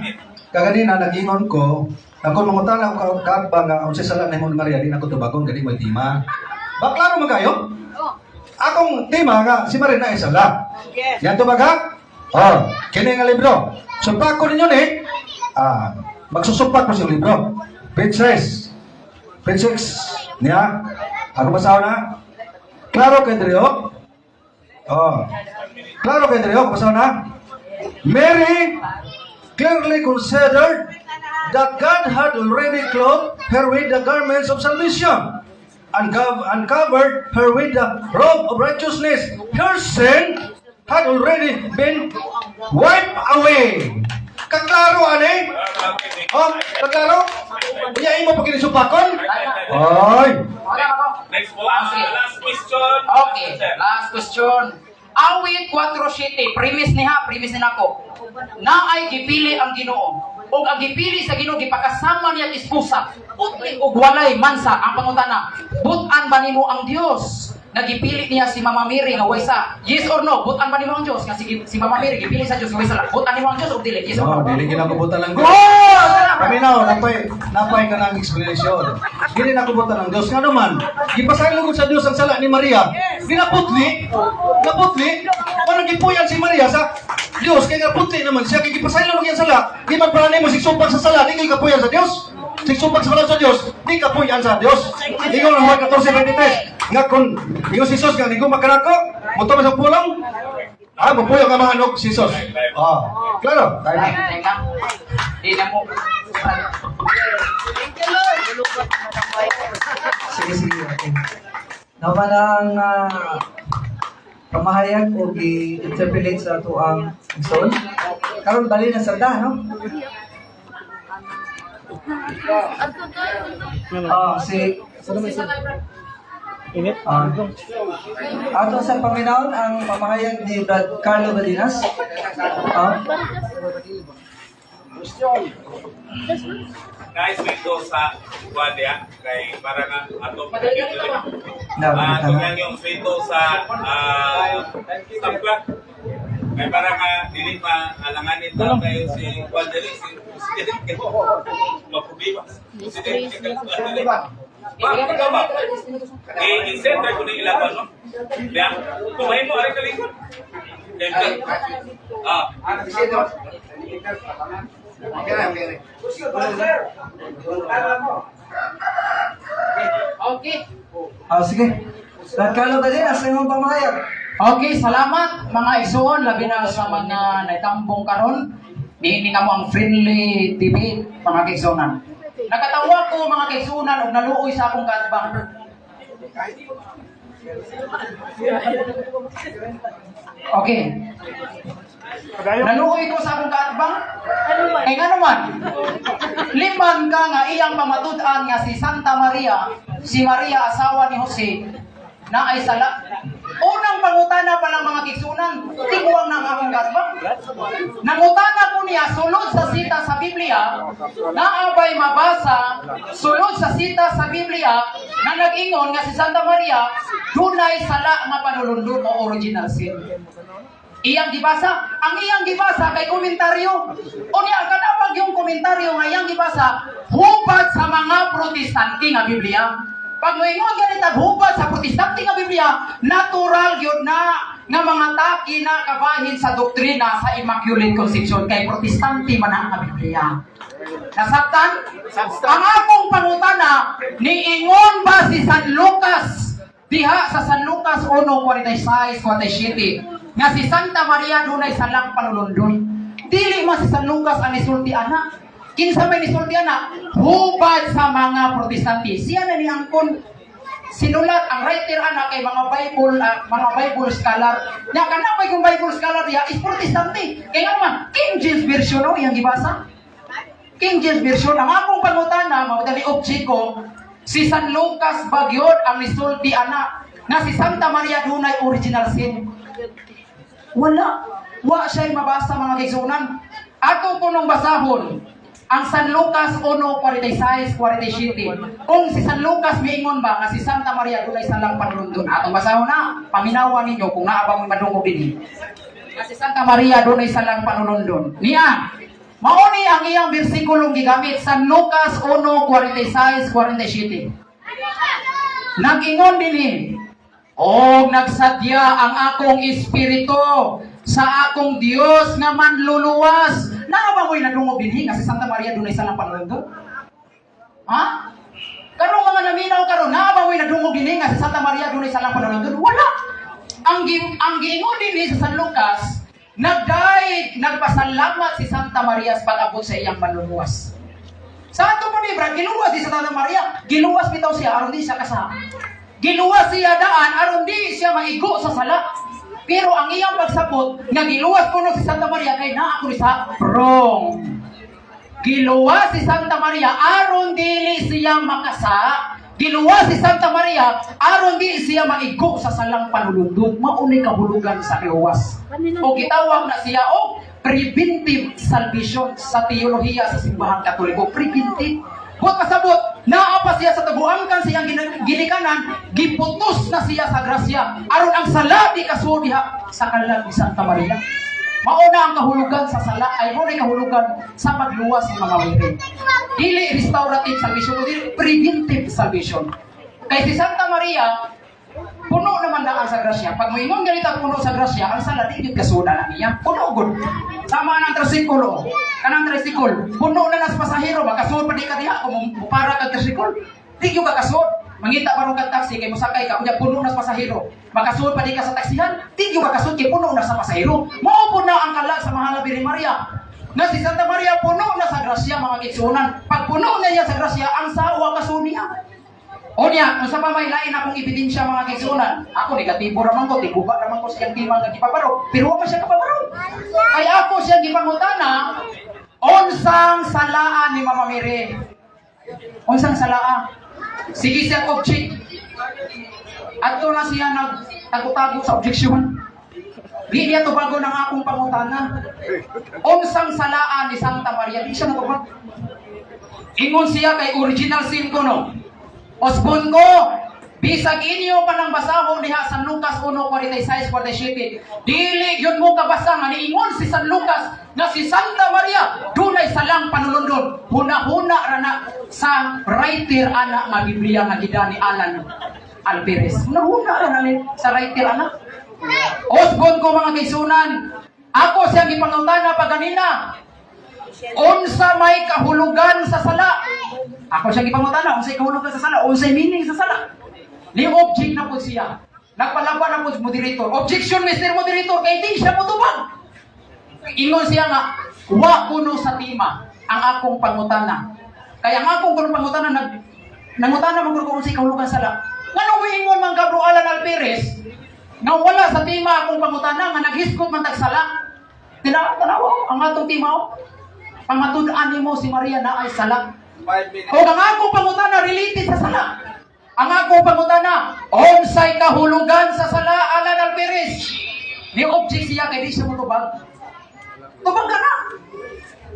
nagingon ko, ako mangutan ako kaatbang nga unsay sala ni Mon Maria, di na ko tubagon gani mo tima. Ba klaro man kayo? Akong tima nga si Maria na isala. Yan tubaga? Oh, kini nga libro. Sumpak ko ninyo ni. Magsusumpak ko sa libro. Page 6. Page 6. Niya. Ako basaw na. Klaro kay Drio. Oh. Klaro kay Drio, basaw na. Mary clearly considered that God had already clothed her with the garments of salvation and covered her with the robe of righteousness. Her sin had already been wiped away. Kaklaro, ane? Oh, kaklaro? Iyain mo pag inisupakon? Oy! Next po, last question. Okay, last question. Awit 4:7, premise ni nako. Naay gipili ang Ginoo. O ang gipili sa Ginoo gipakasama niya ispusa. Utli ug walay mansa ang pangutana. Butan ba nimo ang Dios? Nagipili niya si Mama Mary nga waysa. Yes or no? Butan ba nimo ang Dios? Nga si Mama Mary gipili sa Dios nga waysa. Butan nimo ang Dios o dili? Yes or Oh, no? dili kinabubutan lang. Oh! Kami na, napay ka ng explanation. Dili nakubutan ng Diyos. Nga naman, ipasaylo sa Diyos ang sala ni Maria. Naputli. Kung nagipuyan si Maria sa Diyos, kaya naputli naman siya. Kaya ipasaylo lang yan sala. Di man para mo sigsumpak sa sala, di kayo kapuyan sa Diyos. Sigsumpak sa sala sa Diyos, di kapuyan sa Diyos. Ikaw lang huwag 14:23. Nga kung ikaw si Jesus, nga hindi ko makanako, muto mo sa pulong, mapuyo ka mahanok si Jesus. Klaro? Tayo na. Teka. Di na mo. Sige. Okay. Naman ang pamahayag o i-interpolate sa ato ang son. Karon bali na salda, no? Si ato sa paminawon ang pamahayag ni Brad Carlo Badinas. Guys, dito sa Guardia, kay para nga ato Nakita yung dito sa Stamplat. Kay para nga dili pa alanganin na kayo si Guardia, si Presidente Mapubiba. Presidente Mapubiba. Ikaw ba? I-center ko na ilaban, no? Kaya, kumain mo, ari kalikod. Okay. Sige. Brad Carlo Badinas, sa imong pamahayag. Okay, salamat mga igsoon, labi na sa mga naitambong karon. Niini nga mo ang friendly debate, mga kaigsoonan. Nakatawa ko mga kaigsoonan og naluoy sa akong kaatbang. Okay. Naluoy ko sa akong kaatbang. Kay nga naman, liman ka nga iyang pamatud-an nga si Santa Maria, si Maria asawa ni Jose, na ay sala. Unang pangutana pa lang mga kigsunan, tingwang ng akong kaatbang. Nangutana ko niya, sulod sa sita sa Biblia, na abay mabasa, sulod sa sita sa Biblia, na nag-ingon nga si Santa Maria, dunay sala nga panulundon o original sin. Iyang gibasa, ang iyang gibasa kay komentaryo. O niya, kanapag yung komentaryo nga iyang gibasa, hubad sa mga protestante nga Biblia. Pag moingon ganit hubad sa protestante nga Biblia, natural yun na nga mga taki na kabahin sa doktrina sa Immaculate Conception kay protestante man ang Biblia. Nasabtan? Ang akong pangutana, niingon ba si San Lucas diha sa San Lucas 1:46-47 nga si Santa Maria dunay salang panulundon? Dili man si San Lucas ang isulti ana. Kinsa may isulti ana? Hubad sa mga protestante. Siya na ni angkon sinulat ang writer ana kay mga Bible scholar. Nya kana may kung Bible scholar diha is protestante. Kaya man King James version o iyang gibasa. King James version ang akong pangutana mao dali object ko si San Lucas bagyod ang isulti ana nga si Santa Maria dunay original sin. Wala siya'y mabasa mga kaigsunan. Ato ko nung basahon ang San Lucas 1:46-47. Kung si San Lucas miingon ba nga si Santa Maria dunay salang panulundon, atong basahon na paminawan ninyo kung naa ba mo madungog dinhi. Si Santa Maria dunay salang panulundon. Niya, mauni ang iyang bersikulong gigamit sa Lucas 1:46-47. Nag-ingon dinhi, "Og nagsadya ang akong espiritu sa akong Dios nga manluluwas." Naa ba mo'y nadungog dinhi nga si Santa Maria dunay salang panulundon? Ha? Karong mga naminaw karon, naa ba mo'y nadungog dinhi nga si Santa Maria dunay salang panulundon? Wala. Ang giingon dinhi sa San Lucas, nagpasalamat si Santa Maria sa pag-abot sa iyang manluluwas. Sa ato mo ni Brad, giluwas si Santa Maria, giluwas bitaw siya aron di siya kasa. Giluwas siya daan aron di siya maigo sa sala. Pero ang iyang pagsabot nga giluwas kuno si Santa Maria kay naa ko sa wrong. Giluwas si Santa Maria aron dili siya makasa. Giluwas si Santa Maria aron di siya maigo sa salang panulundod. Mauni kahulugan sa giluwas. O gitawag na siya og preventive salvation sa teolohiya sa simbahan Katoliko. Preventive. Buot pasabot, naa pa siya sa taguangkan siyang ginikanan, giputos na siya sa grasya. Aron ang sala di kaso diha sa kalag ni Santa Maria. Mauna ang kahulugan sa sala ay mauna kahulugan sa pagluwas ng mga wirin. Dili restorative salvation, kundi preventive salvation. Kay si Santa Maria, puno naman daan sa grasya. Pag moingon ganito puno sa grasya, ang sala di gid kasuda na niya. Puno gud. Sama ng tricycle. Kanang tricycle, puno na nas pasahero, makasuod pa di ka diha kung para kag tricycle. Di gyud ka kasuod. Mangita pa ro kag taxi kay mosakay ka unya puno nas pasahero. Makasuod pa di ka sa taksihan, di gyud ka kasuod kay puno na sa pasahero. Mao po na ang kalag sa Mahal na Birhen Maria. Na si Santa Maria puno na sa grasya mga kigsunan. Pag puno na niya sa grasya, ang sawa kasuod niya. O niya, kung sa pamaylain akong ebidensya mga kaigsunan, ako negatibo raman ko, tiguba raman ko siyang timang nagipaparo, pero wala siya kapaparo. Kaya ako siyang gipangutana, unsang salaan ni Mama Mary? Unsang salaan? Sige siya object. At na siya nagtago-tago sa objeksyon. Di niya tubago ng akong pangutana. Unsang salaan ni Santa Maria? Di siya natubag. Ingon siya kay original sin ko no. Osbon ko, bisag inyo pa ng basahon diha sa Lucas 1:46-47. Dili yun mo kabasa nga niingon si San Lucas na si Santa Maria dunay salang panulundon. Huna-huna ra na sa writer ana nga Biblia nga gidani Alan Alvarez. Huna-huna ra na sa writer ana. Osbon ko mga kaisunan, ako siyang gipangutana pa ganina. Unsa may kahulugan sa sala? Ako siya gipangutana, unsay kahulugan sa sala? Unsay meaning sa sala? Ni object na po siya. Nagpalaban na po sa moderator. Objection, Mr. Moderator, kay di siya mutubag. Ingon siya nga, wa kuno sa tima ang akong pangutana. Kaya ang akong pangutana, nangutana mo kung unsay kahulugan sa sala. Ngano ingon man kabro Alan Alvarez, nga wala sa tima akong pangutana, nga naghiskot man tagsala. Tanaw, ang atong tima, pamatud-an nimo si Maria na ay sala. O ang akong pangutana related sa sala. Ang akong pangutana, unsay kahulugan sa sala Alan Alvarez? Ni object siya kay di siya mutubag. Tubag ka na.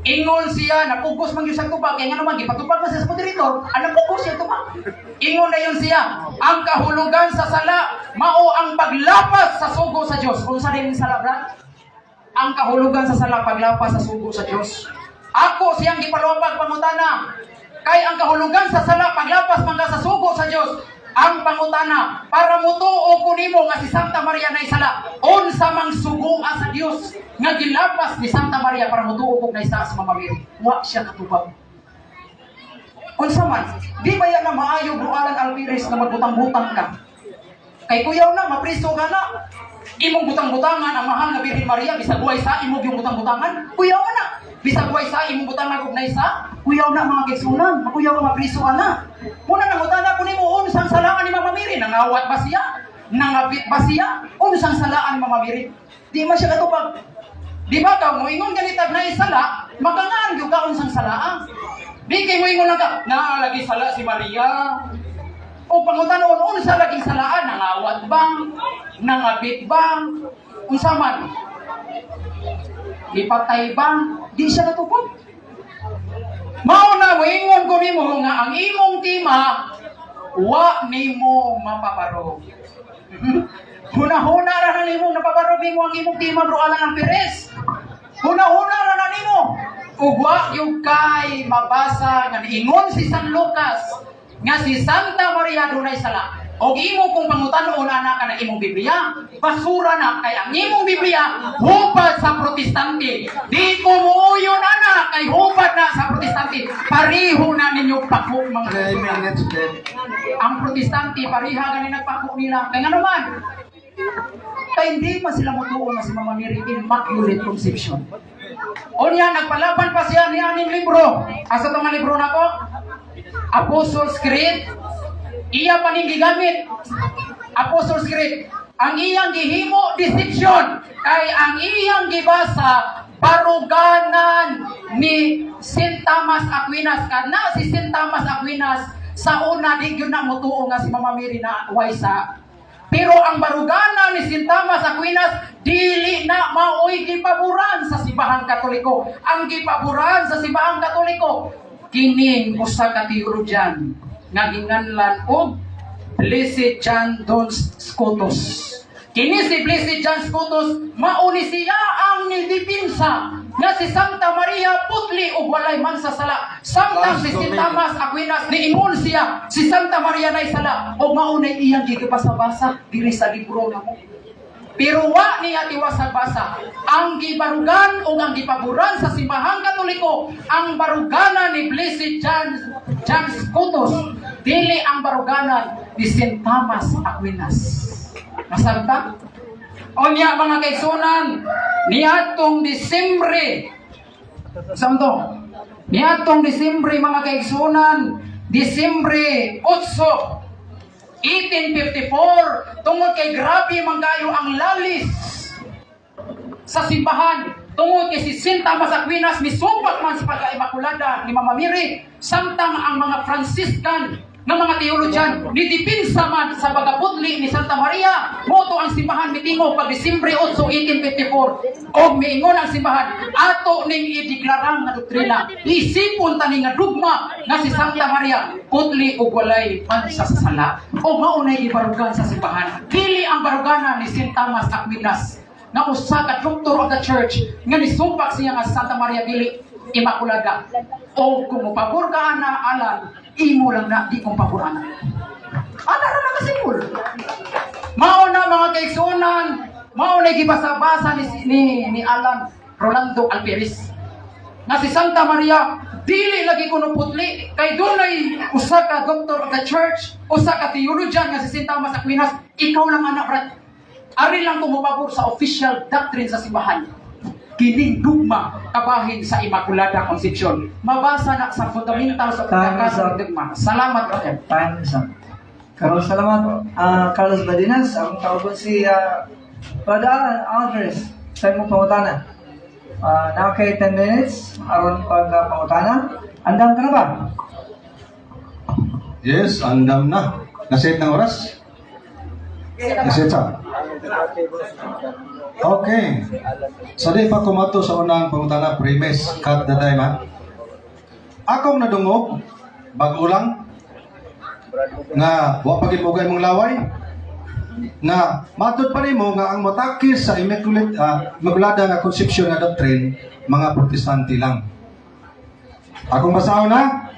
Ingon siya, napugos man yun sa tubag. Kaya nga naman, ipatubag na siya sa moderator. Napugos siya tubag. Ingon na yun siya, ang kahulugan sa sala, mao ang paglapas sa sugo sa Diyos. Kung sa rin sala, brad? Ang kahulugan sa sala, paglapas sa sugo sa Diyos. Ako siyang gipaluwag pangutana. Kay ang kahulugan sa sala, paglapas man sa sugo sa Diyos. Ang pangutana, para mutuo ko nimo nga si Santa Maria na isala, unsa mang sugo sa Diyos nga gilapas ni Santa Maria para mutuo ko na isa sa Mama Mary. Wa siya katubag. Unsa man, di ba yan na maayo bro Alan Alvarez na magbutang-butang ka? Kay kuyaw na, mapriso ka na. Imong butang-butangan ang Mahal na Birhen Maria, bisag buhay sa imong yung butang-butangan, kuyaw na. Bisag buhay sa imong butangan kung na isa, kuyaw na mga kigsunan, makuyaw ka mapriso ka na. Muna nangutana ko nimo unsang salaan ni Mama Mary, nangawat ba siya? Nangapit ba siya? Unsang salaan ni Mama Mary? Di man siya katubag. Di ba ka mo ingon ganitag na isala, makangaan gyud ka unsang salaan. Di kay mo ingon lang ka, lagi sala si Maria. O pangutan unsa lagi salaan, nangawat bang? Nangapit bang? Unsa man? Ipatay bang? Di siya natubag. Mao na moingon ko nimo nga ang imong tima wa nimo mapaparo. Huna-huna ra na nimo napabarubi mo ang imong tima bro alang ang Perez. Huna-huna ra na nimo. Ugwa yung kay mabasa nga niingon si San Lucas nga si Santa Maria dunay sala. Og imo kung pangutan-on ana ka na imong Biblia, basura na kay ang imong Biblia hubad sa protestante. Di ko muuyon ana kay hubad na sa protestante. Pareho na ninyo pako mga ang protestante pareha ganin nagpako nila. Kay nga naman kay hindi man sila mutuo na si Mama Mary Immaculate Conception. O niya, nagpalaban pa siya ni aning libro. Asa itong libro na ko? Apostles' Creed. Iya pa ning gigamit. Apostles' Creed. Ang iyang gihimo deception. Kay ang iyang gibasa baruganan ni St. Thomas Aquinas. Kana si St. Thomas Aquinas sa una di gyud na mutuo nga si Mama Mary na waysa. Pero ang barugana ni St. Thomas Aquinas, dili na maoy gipaburan sa Simbahang Katoliko. Ang gipaburan sa Simbahang Katoliko, kining usa ka teologian nga ginganlan og Blessed John Don Scotus. Kini si Blessed John Scotus, mauni siya ang nidipinsa nga si Santa Maria putli ug walay man sa sala. Samtang si St. Thomas Aquinas niingon siya si Santa Maria nay sala ug maunay iyang gigabasa-basa diri sa libro namo. Pero wa niya tiwasag-basa. Ang gibarugan o ang gipaboran sa Simbahang Katoliko, ang baruganan ni Blessed John Scotus, dili ang baruganan ni St. Thomas Aquinas. Masabta? O niya mga kaigsunan, niatong Disyembre, samto, niatong Disyembre mga kaigsunan, Disyembre 8, 1854, tungod kay grabe manggayo ang lalis sa simbahan, tungod kay si St. Thomas Aquinas misumpak man sa pagka-Imakulada ni Mama Mary, samtang ang mga Franciscan ng mga teologian nidipinsa man sa pagkapudli ni Santa Maria, moto ang simbahan mitingo pag Disyembre 8, 1854, og miingon ang simbahan ato ning ideklarang nga doktrina, isipon tani nga dugma nga si Santa Maria pudli ug walay pansasala o maunay gibarugan sa simbahan. Dili ang barugana ni St. Thomas Aquinas nga usa ka doctor of the church nga nisumpak siya nga Santa Maria dili Immaculada. O kung mapabor ka na alam, imo lang na di kong pabor ana. Ana ra na kasimul. Mao na mga kaigsunan, mao na gibasa-basa ni Alan Rolando Alperis. Na si Santa Maria dili lagi kuno putli kay dunay usa ka doctor of the church, usa ka theologian nga si St. Thomas Aquinas, ikaw lang anak brat. Ari lang kung mapabor sa official doctrine sa simbahan. Kining dugma kabahin sa Immaculada Conception. Mabasa na sa fundamental sa pagkakasa dugma. Salamat Roger. Time is up. Carlos, salamat. Carlos Badinas, ang tawag si Brother Andres. Sa mong pangutana. Now kay 10 minutes, aron pang-pangutana. Andam ka na ba? Yes, andam na. Naset ng oras? Naset sa? Okay. So di pa kumato sa unang pangutana, premise, cut the time ha. Akong nadungog, bago lang, nga wa pagipugay mong laway, nga matod pa nimo nga ang motakis sa Immaculada nga Conception nga doctrine, mga protestante lang. Akong basahon na,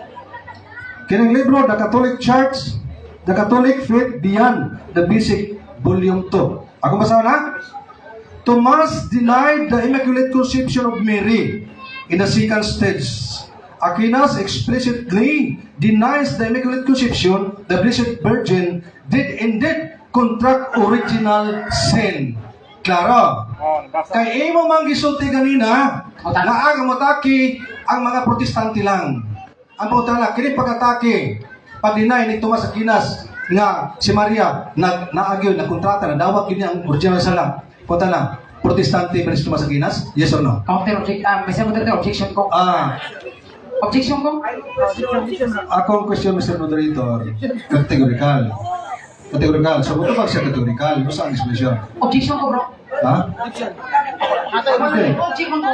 kining libro, The Catholic Church, The Catholic Faith Beyond the Basic, Volume 2. Akong basahon na, Thomas denied the Immaculate Conception of Mary in the second stage. Aquinas explicitly denies the Immaculate Conception. The Blessed Virgin did indeed contract original sin. Klaro. Kay imo mang gisulti ganina, na ang motaki ang mga protestante lang. Ang putana kini pag-atake, pag-deny ni Thomas Aquinas nga si Maria naagyo na kontrata na dawat gini ang original sala. Punta na, protestante ba si Tomas Aquinas? Yes or no? Bisa mo dito objection ko. Objection ko? Akong question, Mr. Moderator, categorical. Categorical. So, buto pag siya categorical, gusto ang explanation. Objection ko bro. Ha? Okay. Objection ko.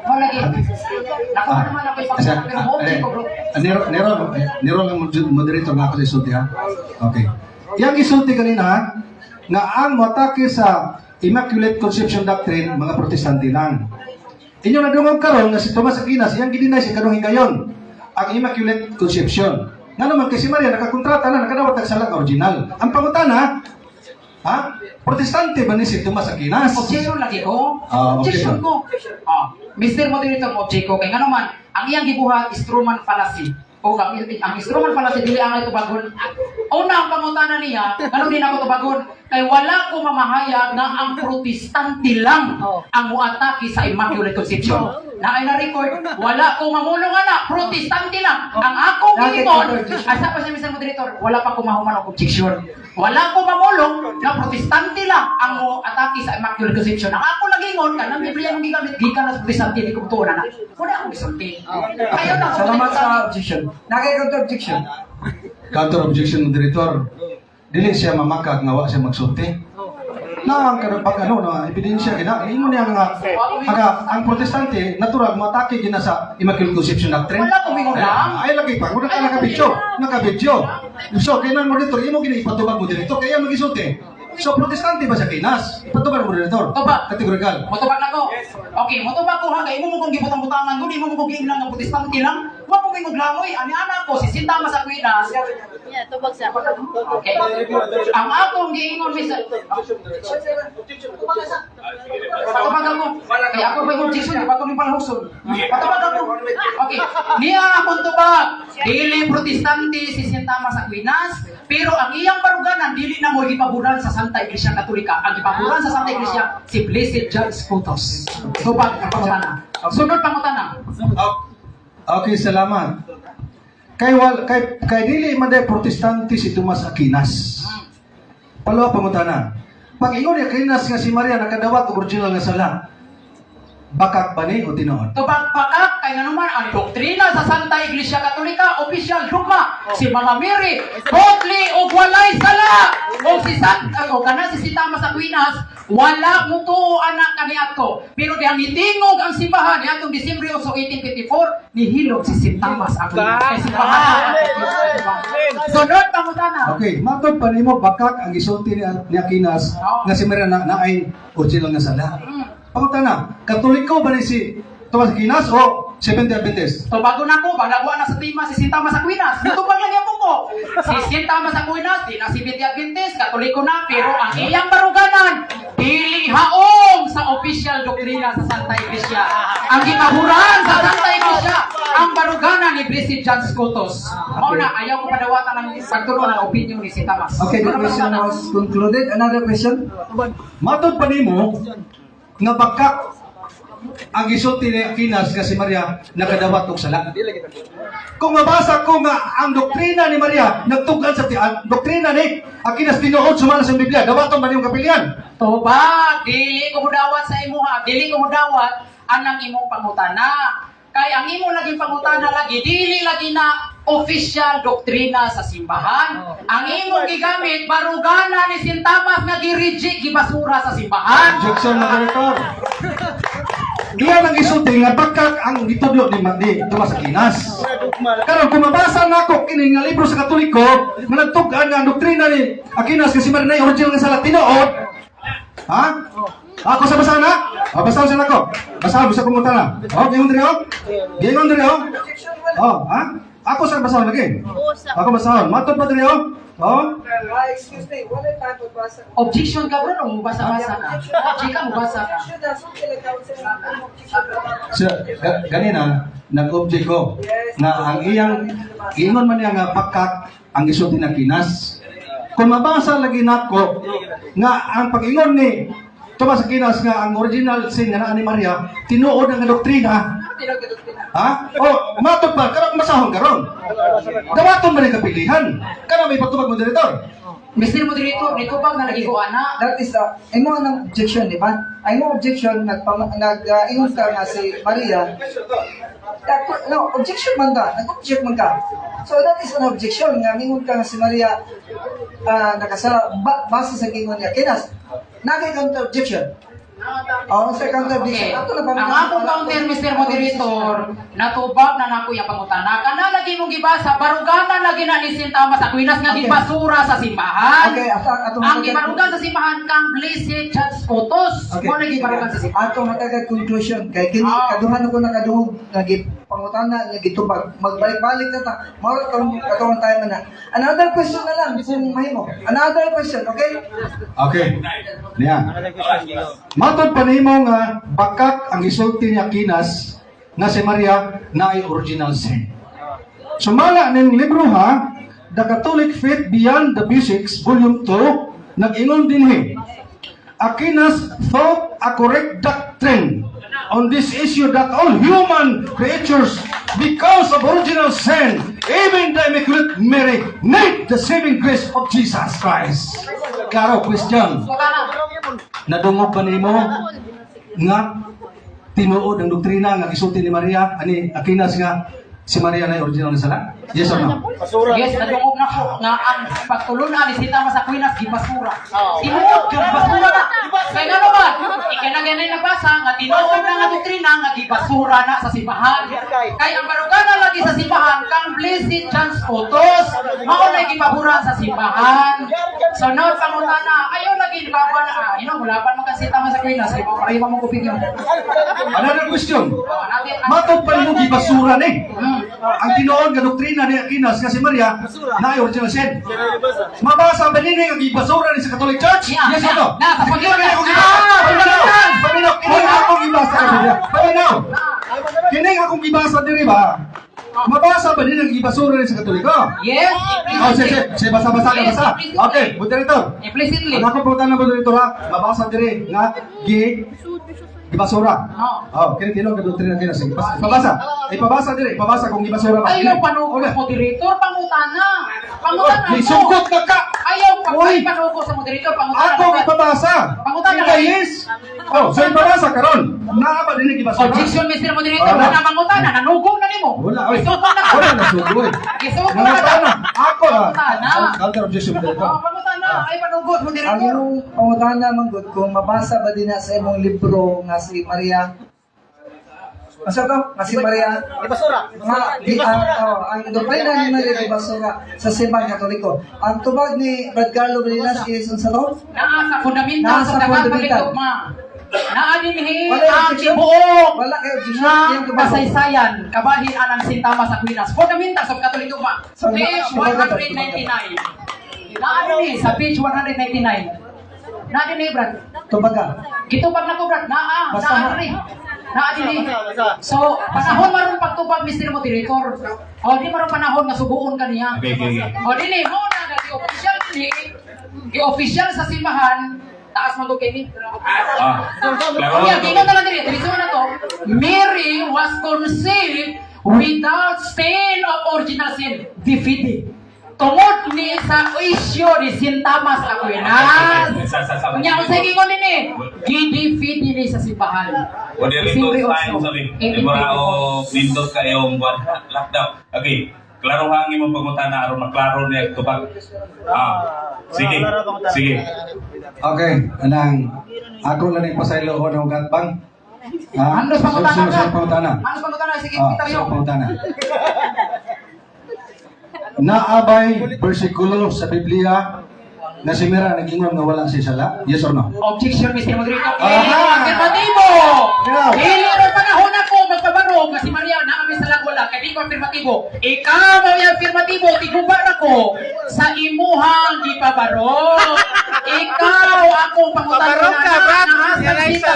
Wala lagi. Nakuha naman ako ipakita pero objection ko bro. Nero lang moderator nga ako sa isulti ha? Okay. yang isulti kanina nga ang motake sa Immaculate Conception Doctrine mga protestante lang. Inyo nadungog karon nga si Tomas Aquinas iyang gidinay si kanong higayon ang Immaculate Conception. Nga naman kay si Maria nakakontrata na nakadawat og sala original. Ang pangutana, ha? Protestante ba ni si Tomas Aquinas? Objection lagi ko. Ah, okay. Objection ko. Mr. Moderator, object ko. Kaya nga naman, ang iyang gibuhat is Truman fallacy. O ang Truman fallacy, dili ang ito bagon. Una, ang pangutana niya, ganun din ako ito bagon. Kaya wala ko mamahayag na ang protestante lang ang muatake sa Immaculate Conception. Na ay na-record, wala ko mamulong na, protestante lang. Ang akong gilingon, asa pa si Mr. Moderator, wala pa ko mahuman ang objection. Wala ko mamulong na protestante lang ang muatake sa Immaculate Conception. Ang ako nagingon, kanang Biblia mong gigamit, gikan na sa protestante, di ko tuwa na. Wala akong gisulti. Ayaw na ako. Salamat sa objection. Nakikita objection. Counter objection moderator. Dili siya mamakag nga wa siya magsulti. Na ang pag ano na ebidensya kina ingon niya nga ang protestante natural matake gina sa Immaculate Conception Doctrine. Wala ko mingon lang. Ay lagi pa muna ka nakabidyo. So kailan moderator imo gina ipatubag moderator kaya magisulti. So protestante ba siya kinas? Ipatubag moderator. Tubag. Kategorikal. Motobag na ko. Okay, motobag ko ha. Kaya imo mo kong gibutang-butangan ko. Di mo kong giilang ng protestante lang. Wa mo mingog langoy. Ani anak ko, si Sinta Masaquinas. Yeah, tubag sa. Okay. Ang akong giingon, Mr. Patubag ako. Kaya ako may objection. Patubag yung palahusol. Patubag ako. Okay. Niya akong tubag. Dili protestante si Sinta Masaquinas. Pero ang iyang baruganan, dili na mo ipaburan sa Santa Iglesia Katolika. Ang ipaburan sa Santa Iglesia, si Blessed John Scotus. Tubag ang pangutana. Sunod pangutana. Okay, salamat. Kay dili man day protestante si Tomas Aquinas. Palawa pangutana. Pag ingon ni Aquinas nga si Maria nakadawat og original nga sala. Bakak ba ni o tinuod? Tubag pakak, kaya naman ang doktrina sa Santa Iglesia Katolika, official dogma, si Mama Mary, godly o walay sala, o si Sinta Masaquinas, wala mo to anak kaniat ko. Pero di ang nitingog ang simbahan, niya itong Disyembre 8, 1854, nihilog si Sinta Masaquinas. Kay simbahan. Sunod pangutana. Okay, matod pa nimo bakak ang gisulti ni Aquinas nga si Maria na ay original nga sala. Pangutana, Katoliko ba ni si Tomas Aquinas o Seventh-day Adventist? Tubago na ko, balagwa na sa tema si Sinta Masaquinas. Ditubag lang yan po ko. Si Sinta Masaquinas, di na si Seventh-day Adventist, Katoliko na, pero ang iyang baruganan, dili haong sa official doktrina sa Santa Iglesia. Ang gipahuran sa Santa Iglesia, ang baruganan ni Blessed John Scotus. Mauna, ayaw ko padawatan ng pagtuno ng opinion ni Sinta Mas. Okay, the question was concluded. Another question? Matod pa nimo nga bakak ang gisulti ni Aquinas nga si Maria nakadawat og sala. Kung mabasa ko nga ang doktrina ni Maria nagtugan sa doktrina ni Aquinas tinuod sumala sa Biblia, dawaton ba niyong kapilian? Tubag, dili ko mudawat sa imuha, dili ko mudawat anang imong pangutana. Kay ang imo laging pangutana lagi, dili lagi na official doktrina sa simbahan. Ang imong gigamit, barugana ni Sintamas nga gireject, gibasura sa simbahan. Objection, moderator. Diyan ang isulti nga bakak ang gitudlo ni Tomas Aquinas. Karon kung mabasa na ako kini nga libro sa Katoliko, nga nagtugan nga ang doktrina ni Aquinas kasi Maria na original nga sala tinuod. Ha? Ako sa basa na? Basahan siya na ko. Basahan, bisa pumunta na. Gingon diri o? Gingon diri o? Ha? Ako sa basahan lagi. Ako basahan. Matod pa diri o? Excuse me, wala tayo pagbasa. Objection ka bro, no? Mubasa-basa ka. Chika, mubasa ka. Ganina, nag-object ko na ang iyang ingon man niya nga pakak ang isulti na Aquinas. Kung mabasa lagi nako nga ang pag-ingon ni Tomas Aquinas nga ang original sin nga naa ni Maria tinuod ang doktrina. Ha? Matod pa karang masahon karon. Dawaton man ang kapilihan. Kana may patubag moderator. Mr. Moderator, nitubag na lagi ko, ana. That is imo ang objection, di ba? Ay mo objection ingon ka nga si Maria. No, objection man ka. Nag-object man ka. So that is an objection nga mingon ka nga si Maria nakasala base sa gingon niya. Kinas, nagay counter objection. Oo, sa counter Okay. Ako na ba? Ang akong counter, Mr. Moderator, natubag na nako yung pangutana. Kana lagi mong gibasa, baruganan lagi na ni Sintamas Aquinas nga Okay. gibasura sa simbahan. Okay, ato Ang gibarugan sa simbahan kang blessed church photos. Okay. Mo na gibarugan sa simbahan. Ato matagag conclusion kay kini kaduhan ako nakaduhog nagi pangutana nagitubag magbalik-balik na ta mao katong tayo man na. Another question na lang kung mahimo. Another question, okay? Okay. Niya. Matod pa nimo nga bakak ang isulti ni Aquinas nga si Maria na ay original sin. Sumala ning libro ha, The Catholic Faith Beyond the Basics, Volume 2, nag-ingon dinhi. Aquinas thought a correct doctrine on this issue that all human creatures, because of original sin, even the Immaculate Mary, need the saving grace of Jesus Christ. Klaro, question. Nadungog ba nimo nga tinuod ang doktrina nga gisulti ni Maria ani Aquinas nga si Maria na original na sala? Yes or no? Yes, nadungog na ko nga ang pagtulunan ni Sintamas Aquinas gibasura. Tinuod gyud basura na. Kaya nga naman, ikinagyanay nagbasa nga tinuod na nga doktrina nga gibasura na sa simbahan. Kaya ang barugana lagi sa simbahan kang blessed chance photos mao na gipabura sa simbahan. Sunod pangutana, ayaw lagi baba na mulapan mo kan Sintamas Aquinas kay paparay mo ko opinion. Another question. Matod pa nimo gibasura ni. Ang tinuod nga doktrina ni Aquinas nga si Maria na ay original sin. Mabasa ba nini nga gibasura ni sa Catholic Church? Yeah, Yes or no? yeah. Sa Kini pagkakita- akong gibasa. Paminaw. Kini akong gibasa. Paminaw. Kini akong gibasa diri ba? Mabasa ba nini nga gibasura ni sa Katoliko? Yes, Oh, sige, basa-basa ka basa. Okay, moderator. implicitly. Ang ako punta na moderator ha, mabasa diri nga gibasura. Oh, kini tinuod nga doktrina kina sige. Pabasa. Ipabasa diri, pabasa kung gibasura ba. Ayaw panugo sa moderator, pangutana. Pangutana May ko. sugod ka ka. Ayaw Uy. panugo sa moderator, pangutana. Ako ipabasa. Pangutana Ika lang. yes. Oh, so ipabasa karon. Naa ba dinhi gibasura? Objection, Mr. Moderator. Wala. Wala mangutana. Nanugong na nimo. Wala oy. Isuot na ka. Wala na sugoy. Isuot na Nangutana. ka. Ako ha. Pangutana. Counter objection moderator. Pangutana. Ay panugo, Ang moderator. imong pangutana man gud kung mabasa ba din na sa imong libro nga si Maria. Asa to? Nga si Maria. Ang doktrina ni Maria di basura sa simbahan Katoliko. Ang tubag ni Brad Carlo Balinas is ang salon. Naa sa fundamental Naa sa sa dagang fundamental. pagligugma. Naa dinhi Wala yung ang objection? tibuok Wala kayo objection. nga Yung tubag. kasaysayan kabahin anang Sintamas Aquinas. Fundamentals of Katolikugma. So, Page tumagat, 199. Naa dinhi sa page 199. Naa dinhi, Brad. Tubaga. Gitubag na ko, Brad. Naa dinhi. Naa dinhi. So, panahon maron pagtubag, Mr. Moderator. O di maron panahon nga suguon kaniya. Okay. O dinhi mo na nga official dinhi. Official sa simbahan. Taas man to kini. Klaro. Yeah, tingnan na lang diri. Dito na to. Mary was conceived without stain of original sin. Defeated. Tungod ni sa isyo ni Sintamas Aquinas. Kanya ko sa gingon ni gidefeat ni sa simbahan. O di rito time sabi, di ba o nindot kayong buwan lockdown. Okay, klaro hangin mo pangutana aron maklaro niya tubag. Sige. Okay, anang ako lang yung pasaylo ko ng gatbang. Ano sa pangutana ka? Sa pangutana. Ano sa pangutana? Sige, Ah, kita sa rin. pangutana. Naabay bersikulo sa Biblia na si Mira nag-ingon nga walang sisala? Yes or no? Objection, Mr. Moderator. Aha! Afirmatibo! Yeah. Dili ron panahon ako magpabarog nga si Maria na kami sa lagwala. Kaya di ko afirmatibo. Ikaw mo yung afirmatibo. Tiguban ako sa imuhang gipabarog. Ikaw ako pangutan na sa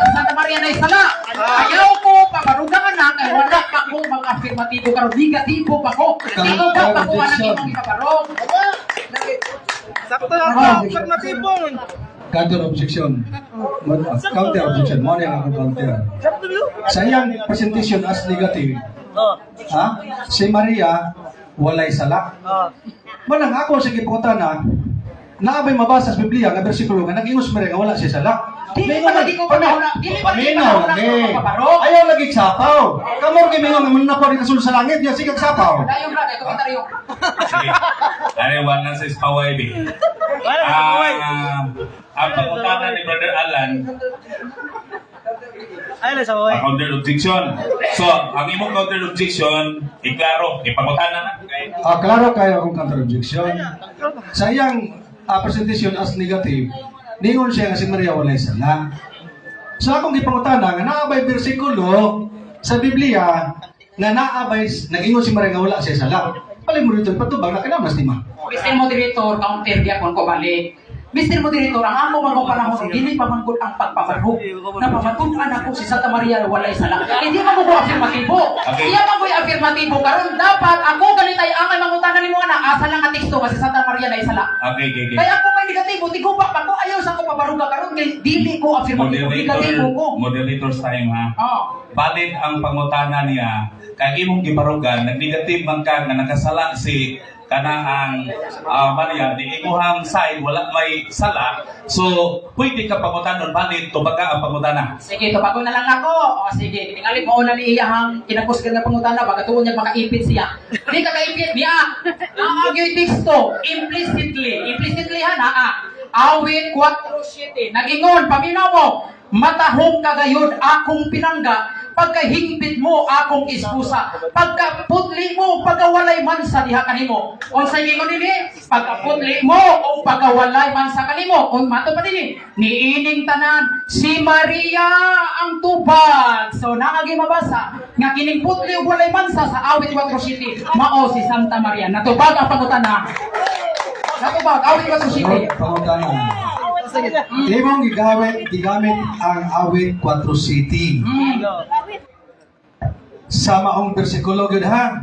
Santa Maria na isala. Ayaw ko pabarugan na kaya wala pa ko mga afirmatibo karon negatibo pa ko. Tiguban pa ko ang imong gipabarog. Counter objection. Counter objection. Mo na ang counter. Sayang presentation as negative. Ha? Si Maria walay sala. Manang ako sige putana naabay mabasa sa Biblia nga bersikulo nga nag-ingon si Maria nga wala siya sala. Dili pa lagi ko panahon. Dili pa lagi Paminaw panahon lagi. ng paparok. Ayaw lagi sapaw. Kamor kay mingon nga muna po rin kasul sa langit, ya sigag sapaw. Dayon ra kay komentaryo. Sige. Ano wala sa paway bi. Ang pangutana ni Brother Alan, counter objection. So, ang imong counter objection, iklaro, ipangutana na. Okay? Klaro kayo akong counter objection. Sa iyang presentation as negative, ningon siya nga si Maria walay sala. Sa akong gipangutana nga naabay bersikulo sa Biblia nga naabay nag-ingon si Maria nga wala siya sala. Palay mo rito patubag na kinamas ni ma. Mr. Moderator, counter gyapon ko balik. Mr. Moderator, ang amo mga panahon, dili pa man gud ang pagpaparok. Napamatunan ako si Santa Maria walay sala. Hindi man ko afirmatibo. Okay. Iya man ko afirmatibo karon dapat ako ganitay ang mangutana nimo ana asa lang nga teksto nga si Santa Maria na isala. Okay. Kaya ako may negatibo, tigupa pa ko ayaw sa ko pabaruga karon kay dili ko afirmatibo, negatibo ko. Moderator's time ha. Oh. Valid ang pangutana niya kay imong gibarugan nag-negative man ka nga nakasala si kana ang Maria di imuhang side wala may sala, so pwede ka pangutanon valid tubaga ang pangutana. Sige, tubago na lang ako. O sige, tingali mo na ni iyahang kinapusgan nga pangutana baka tuon niya makaipit siya. Di ka kaipit niya. Ang agyoy teksto implicitly ha na. Awit 4:7 nagingon paminaw mo matahong kagayod akong pinangga pagkahingpit mo akong ispusa pagkaputli mo pagkawalay man sa diha kanimo unsay gingon nini pagkaputli mo o pagkawalay man sa kanimo mato pa dinhi niining tanan si Maria ang tubag so naagi mabasa nga kining putli ug walay mansa sa awit 4:7 mao si Santa Maria natubag ang pangutana natubag awit 4:7 Pangutana. Imong gigamit ang awit 4:7. Sa maong bersikulo gyud ha.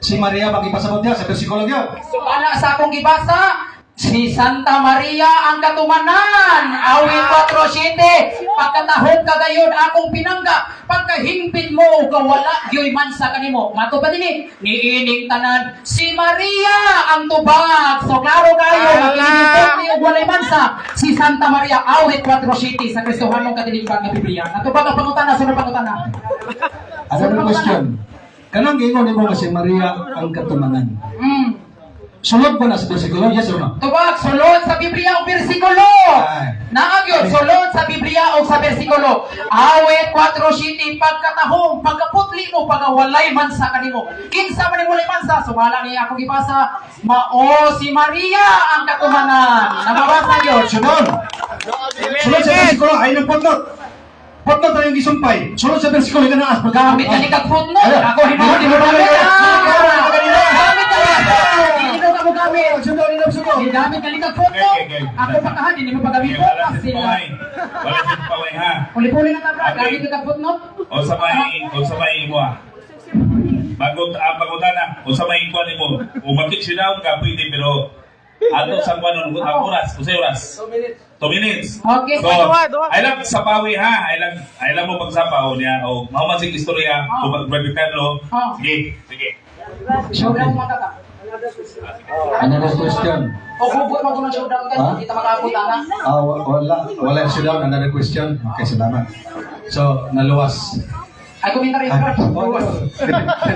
Si Maria magipasabot niya sa bersikulo gyud. Sumala sa akong gibasa, si Santa Maria ang katumanan. Awit 4:7. Pagkatahog kagayon akong pinangga, pagkahingpit mo kawala gyoy man sa kanimo. Mato pa dinhi, niining tanan si Maria ang tubag. So klaro kayo, magiging ni og walay mansa si Santa Maria awit 4:7 sa Kristohanong Katiligban nga Biblia. Natubag ang pangutana, sunod pangutana. Another question. Kanang gingon nimo nga si Maria ang katumanan. Sunod ba na sa bersikulo? Yes or no? Tubag, sulod sa Biblia o bersikulo. Ay. Naagyon, sulod sa Biblia o sa bersikulo. Awit 4:7, pagkatahong, pagkaputli mo, pagkawalay man sa kanimo. Kinsa man walay man sa, sumala niya ako gibasa, mao si Maria ang katumanan. Nababasa yun. Sunod. Sunod sa bersikulo ay ng footnote. Footnote na yung gisumpay. Sunod sa bersikulo ka na as Gamit ka ni kag-footnote. Ayun. Ako hinuha ni mo gamit. Gamit ka lang. Hindi ka mo gamit. Sunod. Gamit ka ni kag-footnote. Okay. Ako pagkahan, hindi mo paggamit po. Wala Kasi si paway ha. uli-puli na tabra. Okay. Gamit ka kag-footnote. O sa may imo ha. Pagutana, o sa may ikuan mo, umatik siya daw ka pwede pero ato sa kuan ang oras, usay oras. 2 minutes. Okay, So, I lang sa pawi ha. I lang mo pagsapaw niya o maumasig istorya o magbabitanlo. Sige. Showdown mo ka. Another question. O hugot mo ng showdown ka, Ha? kita makaabot ana. Wala siya daw. Another question. Okay, salamat. So, naluwas. Ay komentaryo ka.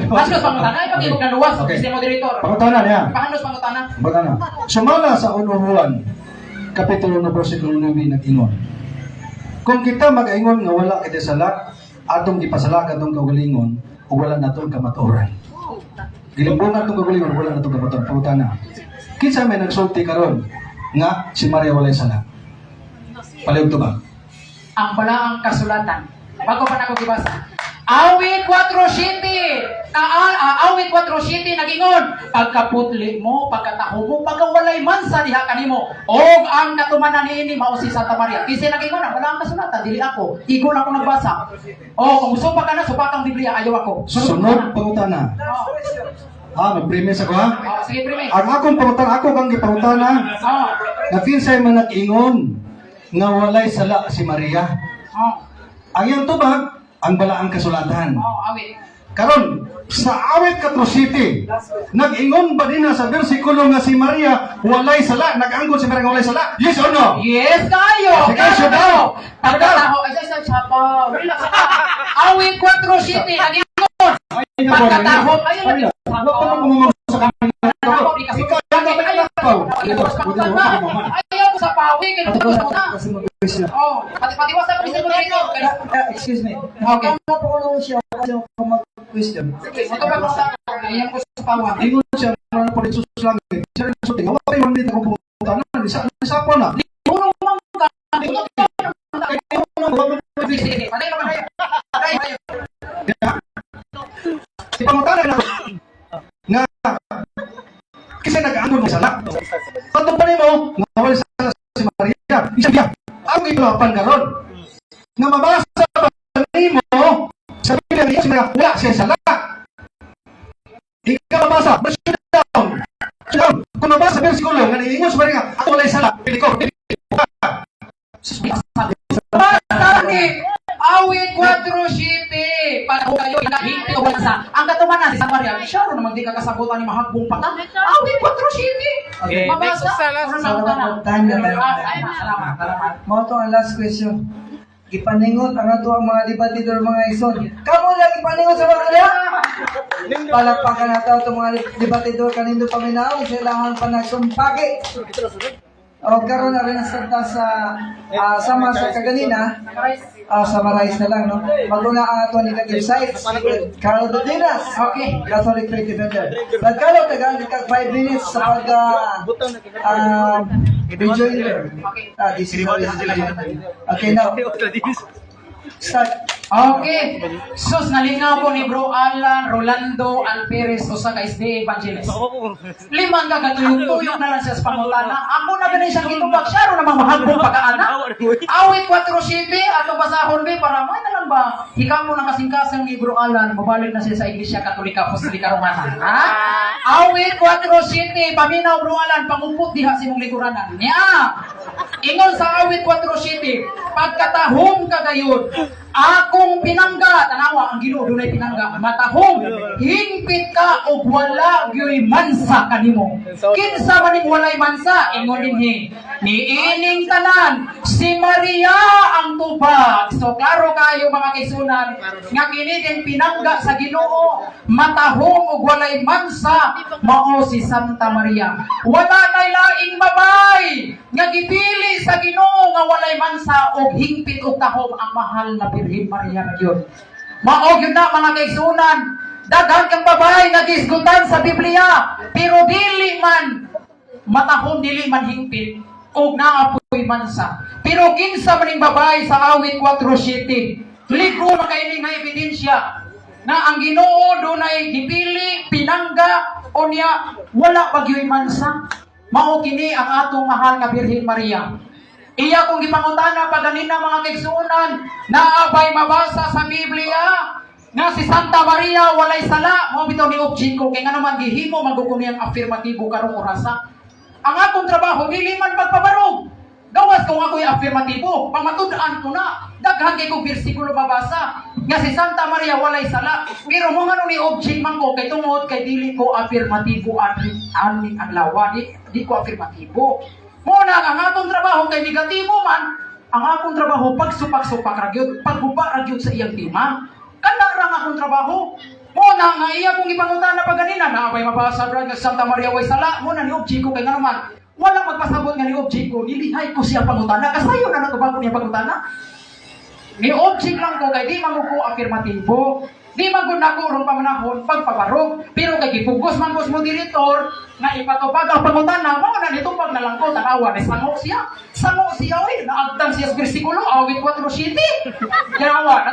Panos pangutana ay pag-ibog na luwas, Okay. Mr. Moderator. Pangutana niya. Panos pangutana? Pangutana. Sumala sa unuhuan, Kapitulo ng versikulo 9 nag-ingon. Kung kita mag-ingon nga wala kita sala, atong gipasala katong kagalingon, o wala natong kamatuoran. Gilambungan tong kagalingon, wala natong kamatuoran. Pangutana. Kinsa may nagsulti karon nga si Maria walay sala? Palihog to ba? Ang pala ang kasulatan. Bago pa na ako gibasa. Awit 4:7. Awit 4:7 nagingon, pagkaputli mo, pagkataho mo, pagkawalay man sa diha kanimo, og ang katumanan niini mao si Santa Maria. Kasi nagingon, wala ang kasulatan, dili ako. Igo lang ako nagbasa. O kung supa ka na, supa kang Biblia, ayaw ako. Sunod pangutana. Mag-premise ako ha? Sige, prime. Ang akong pangutana, ako kang gipangutana, na kinsay man nag-ingon nga walay sala si Maria. Ang iyang tubag, ang balaang kasulatan. Awit. Karon sa awit 4 City, nag-ingon ba din na sa bersikulo nga si Maria walay sala, nag-angkon si Maria nga walay sala? Yes or no? Yes, kayo! Sige, shoot down. Pagkataho, ay sa chapa. Relax ka. Awit 4 City, nag-ingon. Pagkataho, ayun lang yun. Ano pa nang kumamang sa kanila? Ikaw, yan na ba nilakaw? Ayaw ko sa pawi, kaya gusto ko na. Kasi mag-question. Oh, patiwas ako sa mga ito. Excuse me. Okay. Tama po ko lang siya kasi ako mag-question. Matulad ko sa ayaw ko sa pawan. Ingon siya, mga polisus lang. Siya rin suting. Ako pa yung dito kung pumunta na. Isa po na. Puro mang ka. Sige. Sige, patay naman kayo. Patay kayo. Ipangutana na nga kasi nag-aangon mo sala. Pato pa mo, nawal sa si Maria. Isa niya, ang ipulapan karon. Nga mabasa pa mo, sabi niya niya si Maria, wala siya sala. Ikaw mabasa, sit down. Sit down. Kung mabasa versikulo, nga niingon si Maria, ako wala sala. Pili ko. Bastante! Awit 4 City! Pag kayo inahiti o bansa, ang katumanan si San Maria, siya rin naman di kakasabutan ni mahagbong pata. Awit 4 City! Okay. Mabasa! Salamat. Time na tayo. Salamat, salamat. Mao to ang last question. Ipaningot ang ato ang mga debatidor mga ison. Kamo lang ipaningot sa mga kaya. Palakpakan nato ang mga debatidor kanindo paminaw silang panagsumpake. O karon na rin sa sama sa kaganina. Summarize na lang, no? Maguna ang ato negative sides. Carlo Badinas. Okay. Catholic Faith Defender. Nagkalo, tagaan 5 minutes sa pag rejoinder. This is okay, now. Start. Okay. Sus, nalingaw ko ni Bro Alan, Rolando, Alperes, usa ka SDA Evangelist. Limang kagatuyong-tuyong na lang siya sa pangutana. Ako na ganin siyang gitubag. Siya rin naman mahagbong pagkaana. Awit 4 City, ato basahon be, para may na lang ba? Ikaw mo ng kasing-kasing ni Bro Alan, mabalik na siya sa Iglesia Katolika, Apostolika Romana. Ha? Awit 4 City, paminaw Bro Alan, pangupot diha si mong likuranan. Nya! Ingon sa awit 4 City, pagkatahong kagayod, akong pinangga, tanawa, ang Ginoo dunay pinangga, matahong, hingpit ka o wala gyoy mansa kanimo. Kinsa maning walay mansa, ingon dinhi, niining tanan, si Maria ang tubag. So, klaro kayo mga kaisunan, nga kini din pinangga sa Ginoo, matahong o walay mansa, mao si Santa Maria. Wala nay laing babay, nga gipili sa Ginoo nga walay mansa og hingpit og tahom ang mahal na Birhen Maria na yun. Mao gyud na mga kaigsunan, daghan kang babae nga gisgutan sa Biblia, pero dili man matahom, dili man hingpit og naapoy mansa. Pero kinsa maning babae sa awit 4:7, ligo na kay nga ebidensya na ang Ginoo dunay gipili, pinangga o niya wala bagyoy mansa. Mao kini ang atong mahal nga Birhen Maria. Iya kung gipangutana pa ganina mga kaigsuonan, naabay mabasa sa Biblia nga si Santa Maria walay sala, mo bitaw ni objiko kay nga naman gihimo magukuni ang afirmatibo karong orasa. Ang akong trabaho dili man pagpabarog. Gawas kung ako'y afirmatibo, pamatud-an ko na. Daghan kay kong bersikulo babasa nga si Santa Maria walay sala. Pero mo ngano ni object man ko kay tungod kay dili ko afirmatibo ani ang lawa, di ko afirmatibo. Muna ang akong trabaho kay negatibo man, ang akong trabaho pagsupak-supak ragyod, pagguba ragyod sa iyang tima. Kana ra ang akong trabaho. Muna nga iya kung ipangutana pa ganina na abay mabasa brad nga Santa Maria way sala, muna ni objiko kay nga naman. Wala magpasabot nga ni objiko, nilihay ko siya pangutana kasayo na natubag ko niya pangutana. Ni object lang ko kay di man ko afirmatibo. Di magod na ko rong pamanahon pagpabarog, pero kay gipugos man ko sa moderator nga ipatupag ang pangutana, mao na nitupag na lang ko tanawa ni sango siya oy naagtang siya sa bersikulo awit 4:7. Tanawa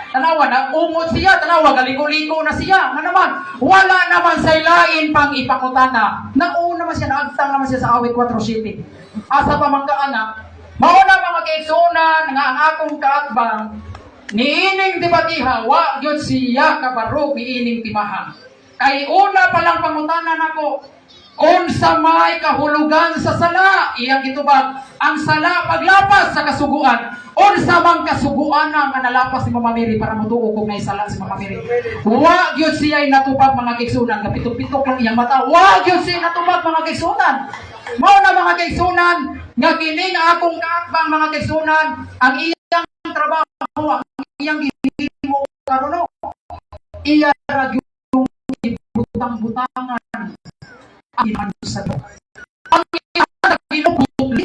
tanawa na umot siya, tanawa galiko-liko na siya. Nga naman wala naman sa ilain pang ipangutana. Nauna naman siya, naagtang naman siya sa awit 4:7. Asa pa mangkaana, mao na mga kaigsuonan nga ang akong kaatbang niining debatiha, wa gyud siya kabarog niining timaha. Kay una pa lang pangutanan ako, Unsa may kahulugan sa sala, iyang gitubag, ang sala paglapas sa kasuguan. Unsa mang kasuguan nga nalapas si Mama Mary para motuo kung may sala si Mama Mary. Wa gyud siya natubag mga kaigsunan, kapitok-pitok lang iyang mata. Wa gyud siya natubag mga kaigsunan. Mao na mga kaigsunan nga kining akong kaakbang mga kaigsunan, ang iyang trabaho, ang iyang gihimo karon. Iya ra gyud butang-butangan ang iman sa to. Ang ginuguli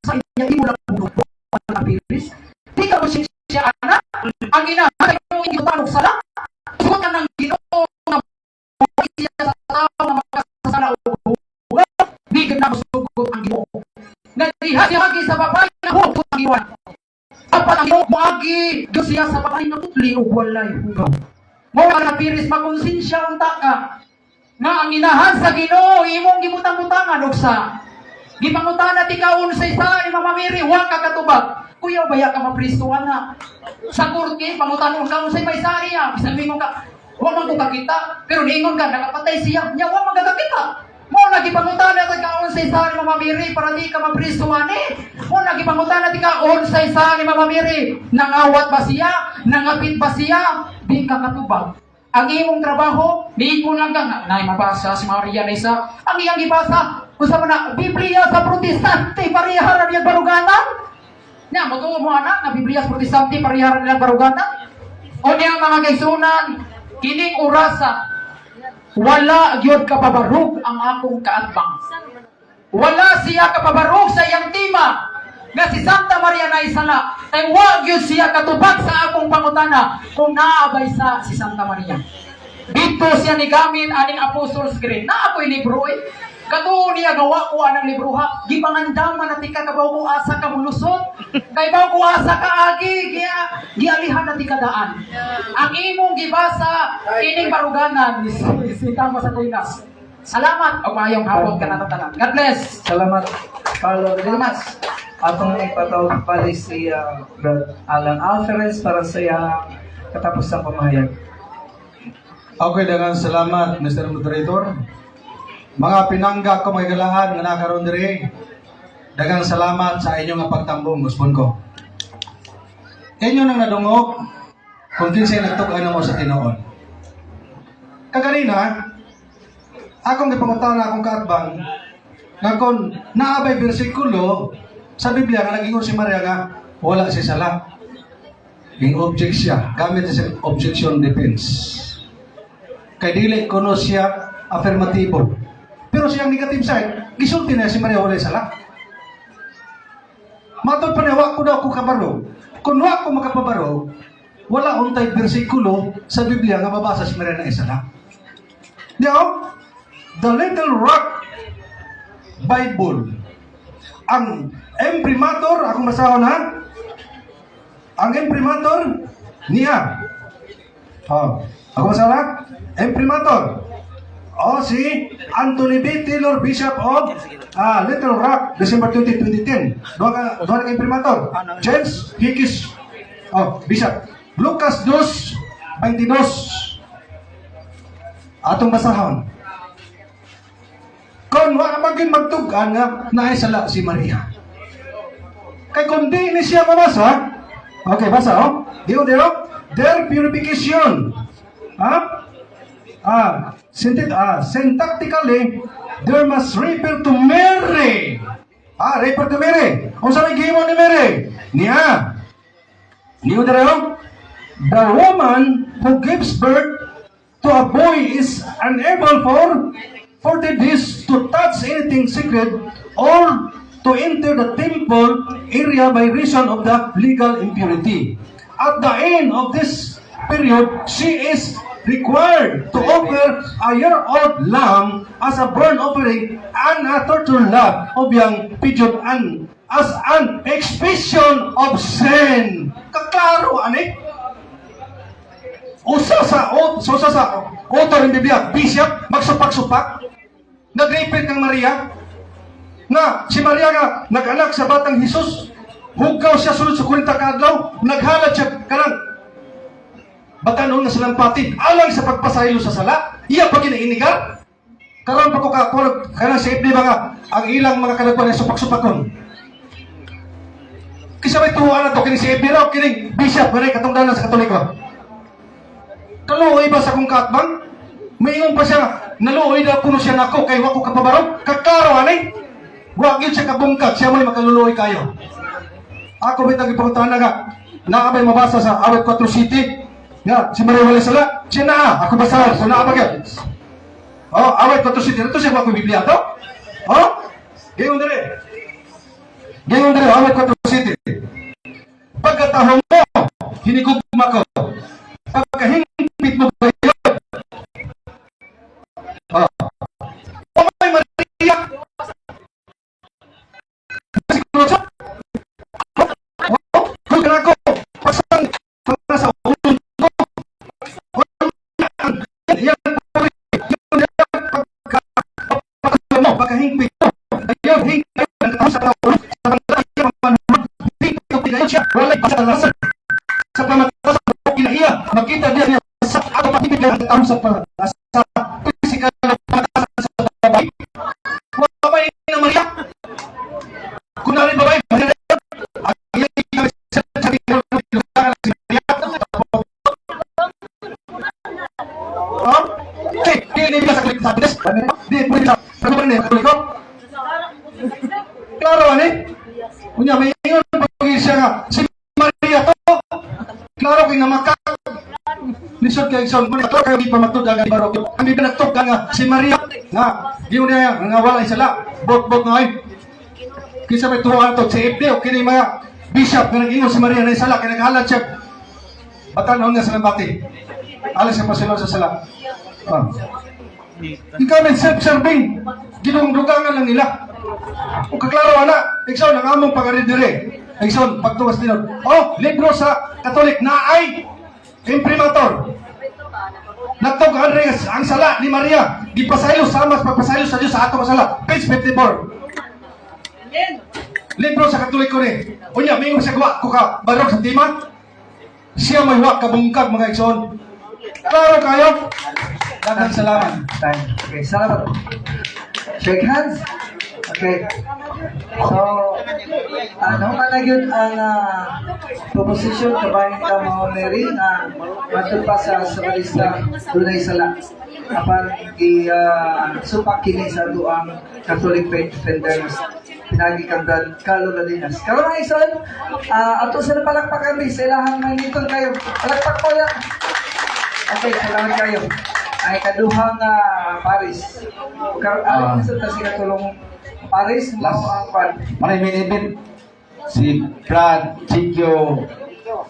sa iya imo lang grupo ang piris. Di ka mo siya anak. Ang inahanay mo yung tanong sala. Suot ka ng Ginoo na siya sa tao na makasasala o di ka na masugot ang Ginoo. Nagihagi-hagi sa babae na huwag ang iwan. Dapat ang Ginoo muagi doon siya sa babae na tutli o walay hugaw. Mao na piris makonsensya unta ka. Nga ang inahan sa Ginoo imong gibutang-butangan og sa gipangutana ti ka unsay sa ni Mama Mary wa ka katubag. Kuya baya ka mapristuhan na. Sa kurti pangutan ka unsay may sariya. Bisan mingon ka wa man ko kakita pero niingon ka nakapatay siya. Nya wa man ka kakita. Mo nagipangutana ti ka unsay sa ni Mama Mary para di ka mapristuhan eh. Mo nagipangutana ti ka unsay sa ni Mama Mary. Nangawat ba siya? Nangapit ba siya? Di ka katubag. Ang imong trabaho, niingon lang ka, nay mabasa si Maria na isa, ang iyang ibasa, usap na, Biblia sa Protestante, pariharan niyang baruganan. Nya, matungo mo anak, na Biblia sa Protestante, pariharan niyang baruganan. O niyang mga kaigsunan, kining orasa, wala gyud kapabarug ang akong kaatbang. Wala siya kapabarug sa iyang tima, nga si Santa Maria na isala, ay wag yun siya katubag sa akong pangutana kung naabay sa si Santa Maria. Dito siya ni gamin aning Apostles' Creed. Na ako'y libro eh. Katuon niya gawa ko anang libro ha. Gipangandaman na tika kabaw ko asa ka mulusot. Kay baw ko asa ka agi. Gialihan na tika daan. Ang imong gibasa ining baruganan. Sita mo sa tuinas. Salamat o mayong hapon ka na tanan. God bless. Salamat, Carlo Badinas. Atong ipatawag pala si Brad Alan Alferez para sa iyang katapusang pamahayag. Okay, daghang salamat, Mr. Moderator. Mga pinangga ko mga galahan nga nakaroon diri. Daghang salamat sa inyong pagtambong, Musbon ko. Inyo nang nadungog kung kinsay nagtug-an mo sa tinuon. Kaganina, akong gipangutan na akong kaatbang nga kung naabay bersikulo sa Biblia nga nag-ingon si Maria nga wala si sala. Ging-object siya, gamit sa objection defense. Kay dili kuno siya affirmatibo. Pero siyang negative side, gisulti na si Maria wala sala. Matod pa niya, wa ko daw ko kabaro. Kung wa ko makapabaro, wala untay bersikulo sa Biblia nga mabasa si Maria na isala. Now, the Little Rock Bible, ang imprimatur, akong basahon ha? Ang imprimatur niya. Ako basahon ha? Imprimatur. Si Anthony B. Taylor, Bishop of Little Rock, December 20, 2010. Doon ka imprimatur. James Hickes, Bishop. Lucas 2:22. Atong basahon. Kung wala maging magtugan nga naisala si Maria. Kay kung di ni siya mabasa, okay, basa Diyo, their purification. Syntactically, there must refer to Mary. Refer to Mary. Kung saan may gihimo ni Mary? Niya. Diyo, the woman who gives birth to a boy is unable for 40 days to touch anything sacred or to enter the temple area by reason of the legal impurity. At the end of this period, she is required to offer a year-old lamb as a burnt offering and a turtle dove of young pigeon and as an expiation of sin. Kaklaro, ani? Usa sa author ng Biblia, Bishop, magsupak-supak, nag-repeat ng Maria, na si Maria nga, nag-anak sa batang Jesus, hugaw siya sulod sa 40 kaadlaw, naghalad siya kanang batanon nga silang patid, alang sa pagpasaylo sa sala, iya pa ginainigan. Karon pa ko ka, kaya sa ibli mga, ang ilang mga kalagpan ay supak-supakon. Kisa may tuhuan na to, kini si ibli raw, kini bishop, ganay katungdanan sa Katoliko. Kaluoy ba sa kong katbang? Maingon pa siya, naluoy na kuno siya nako, kay wako kapabarog, kaklaro anay. Huwag yun siya kabungkat, siya may makaluluoy kayo. Ako may tagipangutahan na nga, nakabay mabasa sa Awit 4 City, nga, si Maria Walisala, siya na, ako basa, so naabagyan. Oh, Awit 4 City, ito siya mga Biblia to? Oh, gayon dire. Gayon dire, Awit 4 City. Pagkatahong mo, hinigugma ko. Pagkahingpit mo ba yun? Oh. Pamay Maria! Siguro siya? Kung ako, pasang sa ulong ko. Yan po yun mo, pagkahingpit mo. Ayun, hingpit mo. Sa ulong, sa malaki mamanhod. Hingpit mo, pinayin siya. Walay pasalasan. Sa pamatasan, kinahiya. Makita niya sa ako mahigit lang ang sa pamatasan. Physical na pamatasan sa babae. Babae na Maria. Kung narin babae, Maria. Ang iyong kami sa sarili ng lugar si Maria. Oh? Okay, hindi nila sa kulit sa atin. Hindi, pwede sa kulit ko. Klaro, ano eh? Kunya, may ingon pag-ibig siya nga. Si Maria to. Klaro, kaya namakak. Lisod kay Ikson, kung ito kayo di pamatud ang barok. Ang di pinagtog nga si Maria. Nga, di mo niya nga wala isala. Bot-bot nga eh. Kisa may turuan to, si Ibli, o kini mga bishop nga nag-ingon si Maria na isala, kaya nag-halat siya. Batanon nga sa lambati. Alas siya pa sila sa sala. Ah. Ikaw may self-serving. Ginungdugangan lang nila. O kaklaro, ana, Ikson, ang among pag-aridire. Ikson, pagtuwas nila. Oh, libro sa Katolik na ay imprimatur. Nagtog Andres ang sala ni Maria. Di pasaylo sama pagpasaylo sa Dios sa ato sala. Page 54. Libro sa Katoliko ni. Unya mingon sa guwa ko ka barok sa tima. Siya may wa kabungkag mga igsoon. Klaro kayo? Daghang salamat. Time. Okay, salamat. Shake hands. Okay. So, ano man na yun ang proposition kabahin ka mga Mary na matulpa sa lista dunay sala. Apan supak kini sa duang Catholic Faith Defenders pinagi kang Carlo Badinas. Karon ang ison, ato sa palakpakan din sa ilahang maniton kayo. Palakpak po yan. Okay, salamat kayo. Ang ikaduhang Paris. Karon sa sinatulong Paris, Last. ang kwan. Maraming event si Brad Chikyo